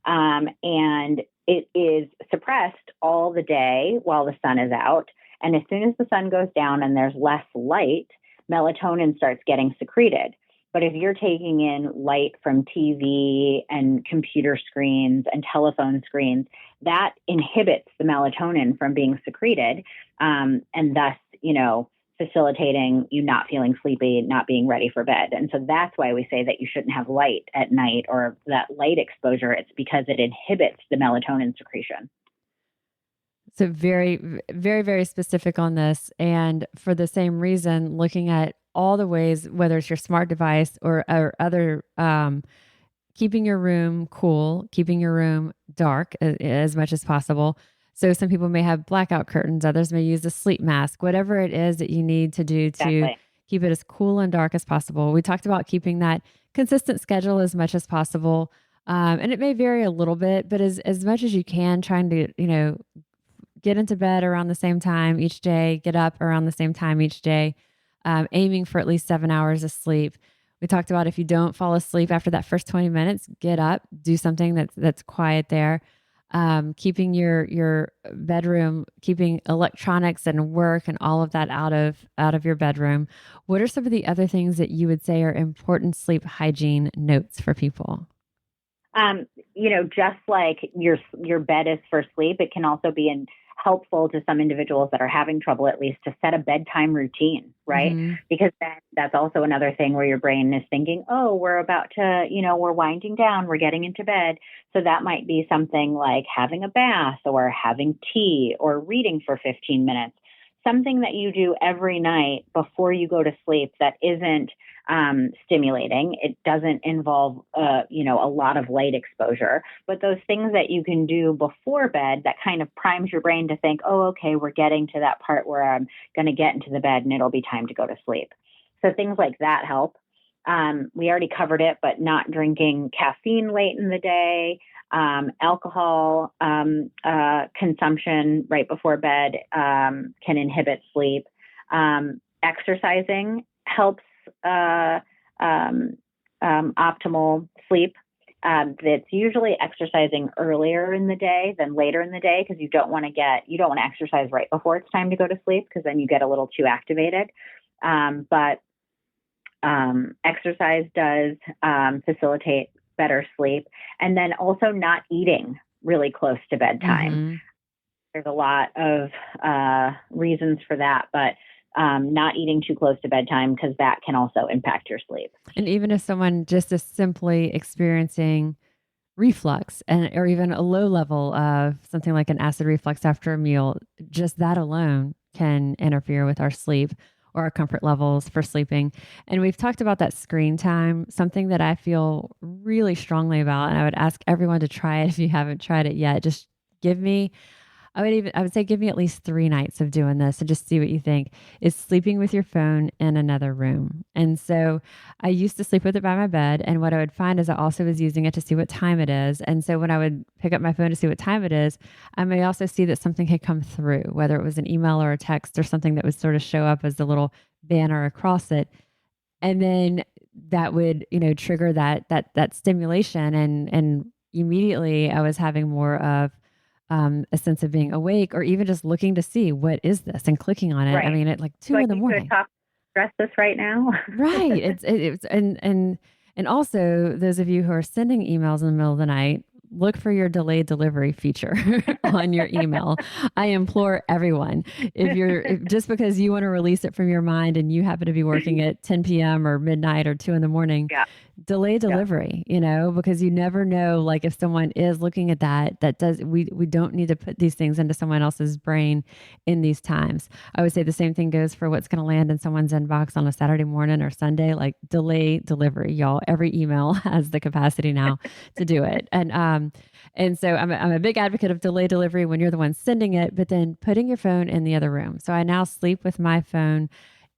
and it is suppressed all the day while the sun is out. And as soon as the sun goes down and there's less light, melatonin starts getting secreted. But if you're taking in light from TV and computer screens and telephone screens, that inhibits the melatonin from being secreted, and thus, facilitating you not feeling sleepy, not being ready for bed. And so that's why we say that you shouldn't have light at night or that light exposure. It's because it inhibits the melatonin secretion. So very, very, very specific on this. And for the same reason, looking at all the ways, whether it's your smart device or other, keeping your room cool, keeping your room dark as much as possible. So some people may have blackout curtains, others may use a sleep mask, whatever it is that you need to do to Exactly. keep it as cool and dark as possible. We talked about keeping that consistent schedule as much as possible. And it may vary a little bit, but as much as you can, trying to, get into bed around the same time each day, get up around the same time each day, aiming for at least 7 hours of sleep. We talked about if you don't fall asleep after that first 20 minutes, get up, do something that's quiet there. Keeping your bedroom, keeping electronics and work and all of that out of your bedroom. What are some of the other things that you would say are important sleep hygiene notes for people? Just like your bed is for sleep, it can also be helpful to some individuals that are having trouble, at least, to set a bedtime routine, right? Mm-hmm. Because that's also another thing where your brain is thinking, oh, we're about to, we're winding down, we're getting into bed. So that might be something like having a bath or having tea or reading for 15 minutes. Something that you do every night before you go to sleep that isn't stimulating. It doesn't involve, a lot of light exposure, but those things that you can do before bed that kind of primes your brain to think, oh, okay, we're getting to that part where I'm going to get into the bed and it'll be time to go to sleep. So things like that help. We already covered it, but not drinking caffeine late in the day, alcohol consumption right before bed can inhibit sleep. Exercising helps optimal sleep. It's usually exercising earlier in the day than later in the day because you don't want to exercise right before it's time to go to sleep because then you get a little too activated. But exercise does facilitate better sleep, and then also not eating really close to bedtime. Mm-hmm. There's a lot of reasons for that, but not eating too close to bedtime because that can also impact your sleep. And even if someone just is simply experiencing reflux or even a low level of something like an acid reflux after a meal, just that alone can interfere with our sleep or our comfort levels for sleeping. And we've talked about that screen time, something that I feel really strongly about. And I would ask everyone to try it if you haven't tried it yet. Just give me I would say give me at least 3 nights of doing this and just see what you think. Is sleeping with your phone in another room. And so I used to sleep with it by my bed. And what I would find is I also was using it to see what time it is. And so when I would pick up my phone to see what time it is, I may also see that something had come through, whether it was an email or a text or something that would sort of show up as a little banner across it. And then that would, trigger that stimulation. And immediately I was having more of a sense of being awake or even just looking to see what is this and clicking on it. Right. I mean, at like two So I in the think you would morning. talk restless right now. Right. It's and also those of you who are sending emails in the middle of the night, look for your delayed delivery feature on your email. I implore everyone, just because you want to release it from your mind and you happen to be working at 10 p.m. or midnight or 2 in the morning, Yeah. delay delivery, because you never know, like if someone is looking at we don't need to put these things into someone else's brain in these times. I would say the same thing goes for what's going to land in someone's inbox on a Saturday morning or Sunday, like delay delivery, y'all. Every email has the capacity now to do it. And so I'm a big advocate of delay delivery when you're the one sending it, but then putting your phone in the other room. So I now sleep with my phone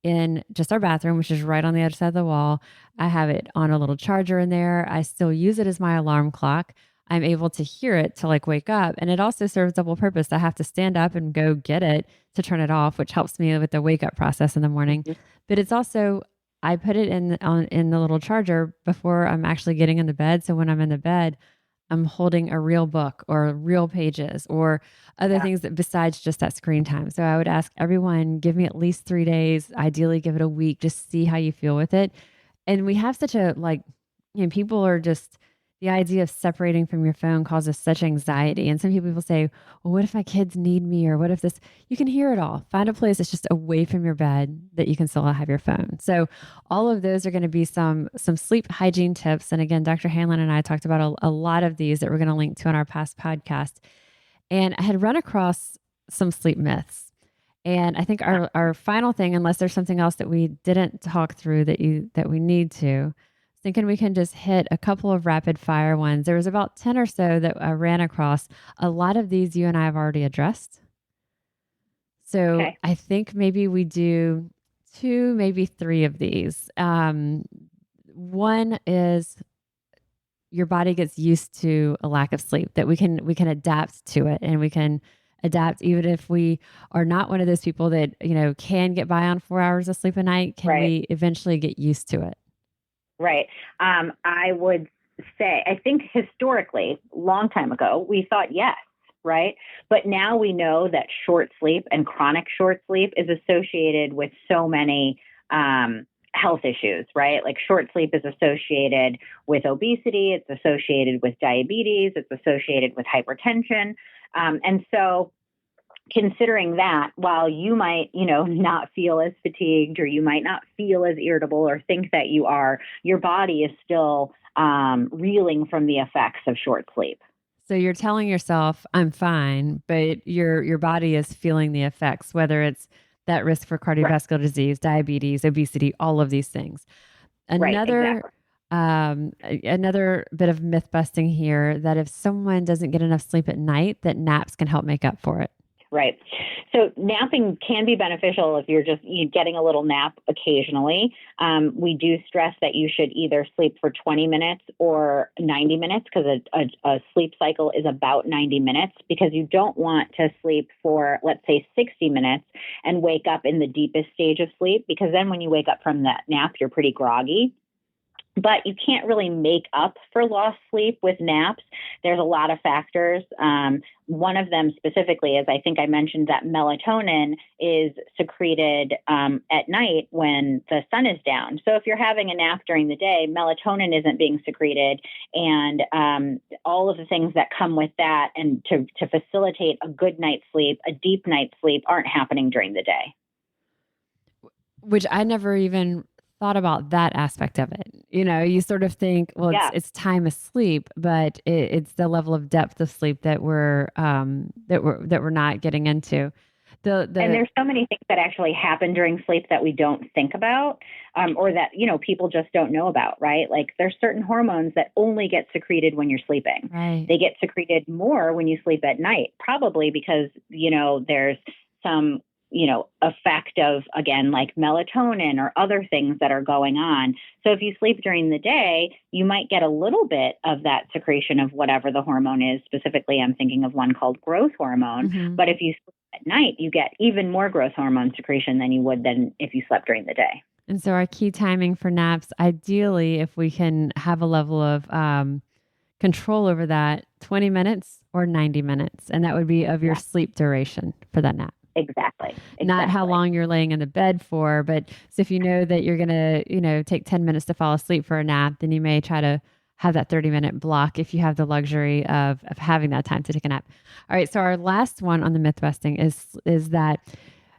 in just our bathroom, which is right on the other side of the wall. I have it on a little charger in there. I still use it as my alarm clock. I'm able to hear it to like wake up. And it also serves double purpose. I have to stand up and go get it to turn it off, which helps me with the wake up process in the morning. Mhm. But it's also, I put it in the little charger before I'm actually getting in the bed. So when I'm in the bed, I'm holding a real book or real pages or other things that besides just that screen time. So I would ask everyone, give me at least 3 days, ideally give it a week, just see how you feel with it. And we have such a people are just, the idea of separating from your phone causes such anxiety. And some people will say, well, what if my kids need me? Or what if this, you can hear it all. Find a place that's just away from your bed that you can still have your phone. So all of those are going to be some sleep hygiene tips. And again, Dr. Hanlon and I talked about a lot of these that we're going to link to in our past podcast. And I had run across some sleep myths. And I think our final thing, unless there's something else that we didn't talk through that we need to, thinking we can just hit a couple of rapid fire ones. There was about 10 or so that I ran across. A lot of these you and I have already addressed. So Okay. I think maybe we do two, maybe three of these. One is your body gets used to a lack of sleep, that we can adapt to it, and we can adapt even if we are not one of those people that, can get by on 4 hours of sleep a night. Can Right. we eventually get used to it? Right. I would say, I think historically, long time ago, we thought yes, right? But now we know that short sleep and chronic short sleep is associated with so many health issues, right? Like short sleep is associated with obesity, it's associated with diabetes, it's associated with hypertension. And so considering that, while you might, not feel as fatigued, or you might not feel as irritable or think that you are, your body is still reeling from the effects of short sleep. So you're telling yourself, I'm fine, but your body is feeling the effects, whether it's that risk for Right. cardiovascular disease, diabetes, obesity, all of these things. Right. Another Exactly. another bit of myth busting here, that if someone doesn't get enough sleep at night, that naps can help make up for it. Right. So napping can be beneficial if you're getting a little nap occasionally. We do stress that you should either sleep for 20 minutes or 90 minutes, because a sleep cycle is about 90 minutes, because you don't want to sleep for, let's say, 60 minutes and wake up in the deepest stage of sleep, because then when you wake up from that nap, you're pretty groggy. But you can't really make up for lost sleep with naps. There's a lot of factors. One of them specifically is, I think I mentioned, that melatonin is secreted at night when the sun is down. So if you're having a nap during the day, melatonin isn't being secreted, and all of the things that come with that, and to facilitate a good night's sleep, a deep night's sleep, aren't happening during the day. Which I never even thought about that aspect of it. You sort of think, well, it's Yeah. it's time asleep, but it's the level of depth of sleep that we're not getting into. And The there's so many things that actually happen during sleep that we don't think about, or that, people just don't know about, right? Like there's certain hormones that only get secreted when you're sleeping. Right. They get secreted more when you sleep at night, probably because, there's some, effect of, again, like melatonin or other things that are going on. So if you sleep during the day, you might get a little bit of that secretion of whatever the hormone is. Specifically, I'm thinking of one called growth hormone. Mhm. But if you sleep at night, you get even more growth hormone secretion than you would than if you slept during the day. And so our key timing for naps, ideally, if we can have a level of control over that, 20 minutes or 90 minutes. And that would be of your Yeah, sleep duration for that nap. exactly. Not how Exactly. long you're laying in the bed for, but so if you know that you're going to, take 10 minutes to fall asleep for a nap, then you may try to have that 30-minute block if you have the luxury of having that time to take a nap. All right. So our last one on the myth busting is that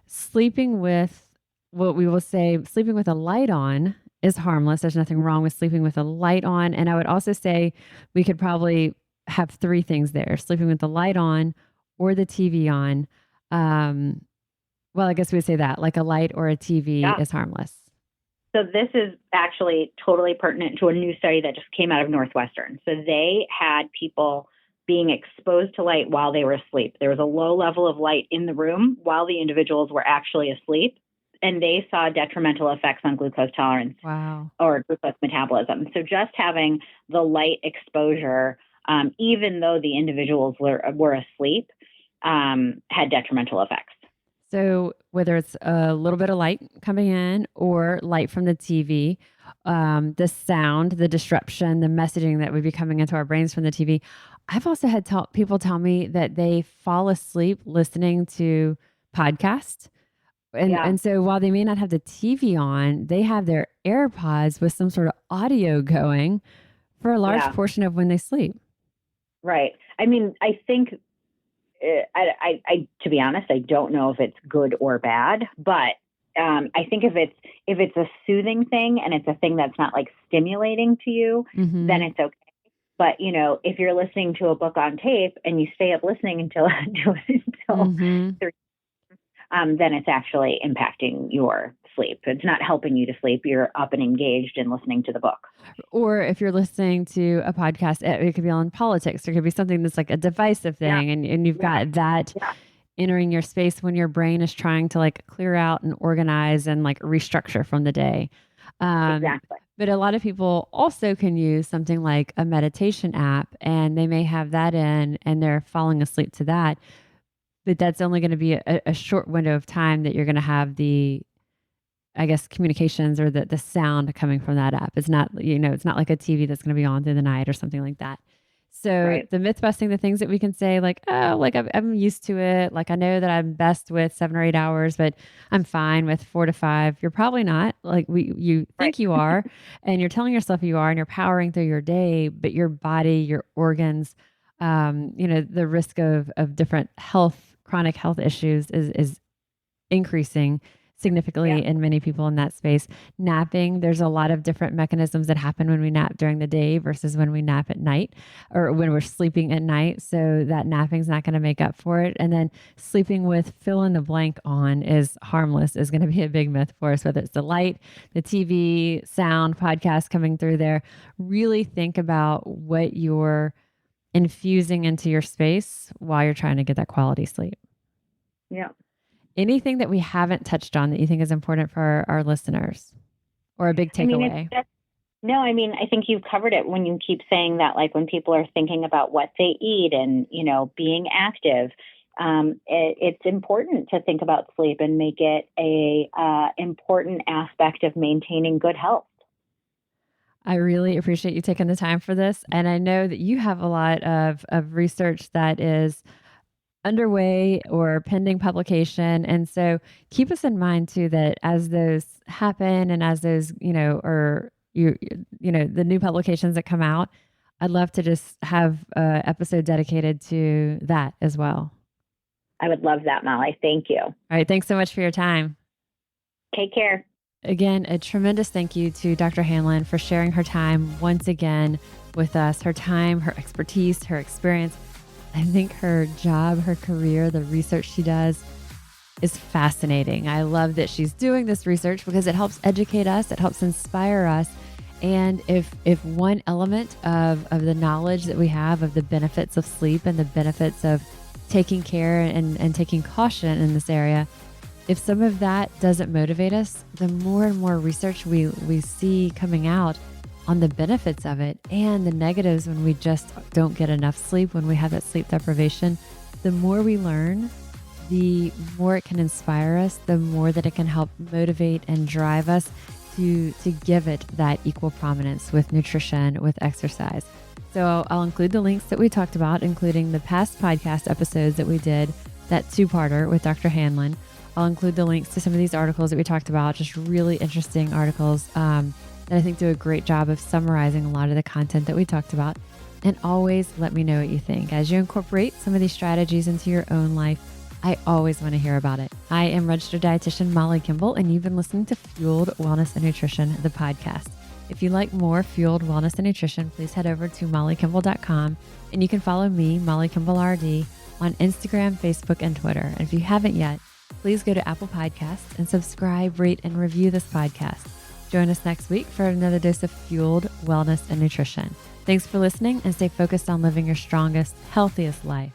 sleeping with, what we will say, sleeping with a light on is harmless. There's nothing wrong with sleeping with a light on. And I would also say we could probably have three things there: sleeping with the light on or the TV on. Um, well, I guess we would say that, like a light or a TV Yeah. is harmless. So this is actually totally pertinent to a new study that just came out of Northwestern. So they had people being exposed to light while they were asleep. There was a low level of light in the room while the individuals were actually asleep, and they saw detrimental effects on glucose tolerance Wow. or glucose metabolism. So just having the light exposure, even though the individuals were asleep, had detrimental effects. So whether it's a little bit of light coming in or light from the TV, the sound, the disruption, the messaging that would be coming into our brains from the TV. I've also had people tell me that they fall asleep listening to podcasts. And Yeah, and so while they may not have the TV on, they have their AirPods with some sort of audio going for a large yeah, portion of when they sleep. right. I mean, I think to be honest, I don't know if it's good or bad, but I think if it's a soothing thing and it's a thing that's not like stimulating to you, then Mhm. it's okay. But if you're listening to a book on tape and you stay up listening until until Mhm. 3, then it's actually impacting your sleep. It's not helping you to sleep. You're up and engaged and listening to the book. Or if you're listening to a podcast, it could be on politics. Or it could be something that's like a divisive thing. And you've got that entering your space when your brain is trying to like clear out and organize and like restructure from the day. Exactly. But a lot of people also can use something like a meditation app, and they may have that in and they're falling asleep to that. But that's only going to be a short window of time that you're going to have the, I guess, communications or the sound coming from that app. It's not, it's not like a TV that's going to be on through the night or something like that. So the myth busting, the things that we can say like, oh, like I'm used to it. Like I know that I'm best with 7 or 8 hours, but I'm fine with 4 to 5. You're probably not. Like you think you are, and you're telling yourself you are, and you're powering through your day, but your body, your organs, the risk of different chronic health issues is increasing significantly in many people in that space. Napping, there's a lot of different mechanisms that happen when we nap during the day versus when we nap at night or when we're sleeping at night. So that napping's not going to make up for it. And then sleeping with fill in the blank on is harmless is going to be a big myth for us, whether it's the light, the TV, sound, podcast coming through there. Really think about what you're infusing into your space while you're trying to get that quality sleep. Yeah. Anything that we haven't touched on that you think is important for our listeners or a big takeaway? I think you've covered it when you keep saying that, like when people are thinking about what they eat and, being active, it's important to think about sleep and make it a important aspect of maintaining good health. I really appreciate you taking the time for this. And I know that you have a lot of research that is underway or pending publication. And so keep us in mind too, that as those happen and as those, the new publications that come out, I'd love to just have an episode dedicated to that as well. I would love that, Molly. Thank you. All right. Thanks so much for your time. Take care. Again, a tremendous thank you to Dr. Hanlon for sharing her time once again with us, her time, her expertise, her experience. I think her job, her career, the research she does is fascinating. I love that she's doing this research because it helps educate us, it helps inspire us. And if one element of the knowledge that we have of the benefits of sleep and the benefits of taking care and taking caution in this area, if some of that doesn't motivate us, the more and more research we see coming out on the benefits of it and the negatives when we just don't get enough sleep, when we have that sleep deprivation, the more we learn, the more it can inspire us, the more that it can help motivate and drive us to give it that equal prominence with nutrition, with exercise. So I'll include the links that we talked about, including the past podcast episodes that we did, that 2-parter with Dr. Hanlon. I'll include the links to some of these articles that we talked about, just really interesting articles that I think do a great job of summarizing a lot of the content that we talked about. And always let me know what you think. As you incorporate some of these strategies into your own life, I always want to hear about it. I am registered dietitian Molly Kimball, and you've been listening to Fueled Wellness and Nutrition, the podcast. If you like more Fueled Wellness and Nutrition, please head over to mollykimball.com, and you can follow me, Molly Kimball RD, on Instagram, Facebook, and Twitter. And if you haven't yet, please go to Apple Podcasts and subscribe, rate, and review this podcast. Join us next week for another dose of Fueled Wellness and Nutrition. Thanks for listening, and stay focused on living your strongest, healthiest life.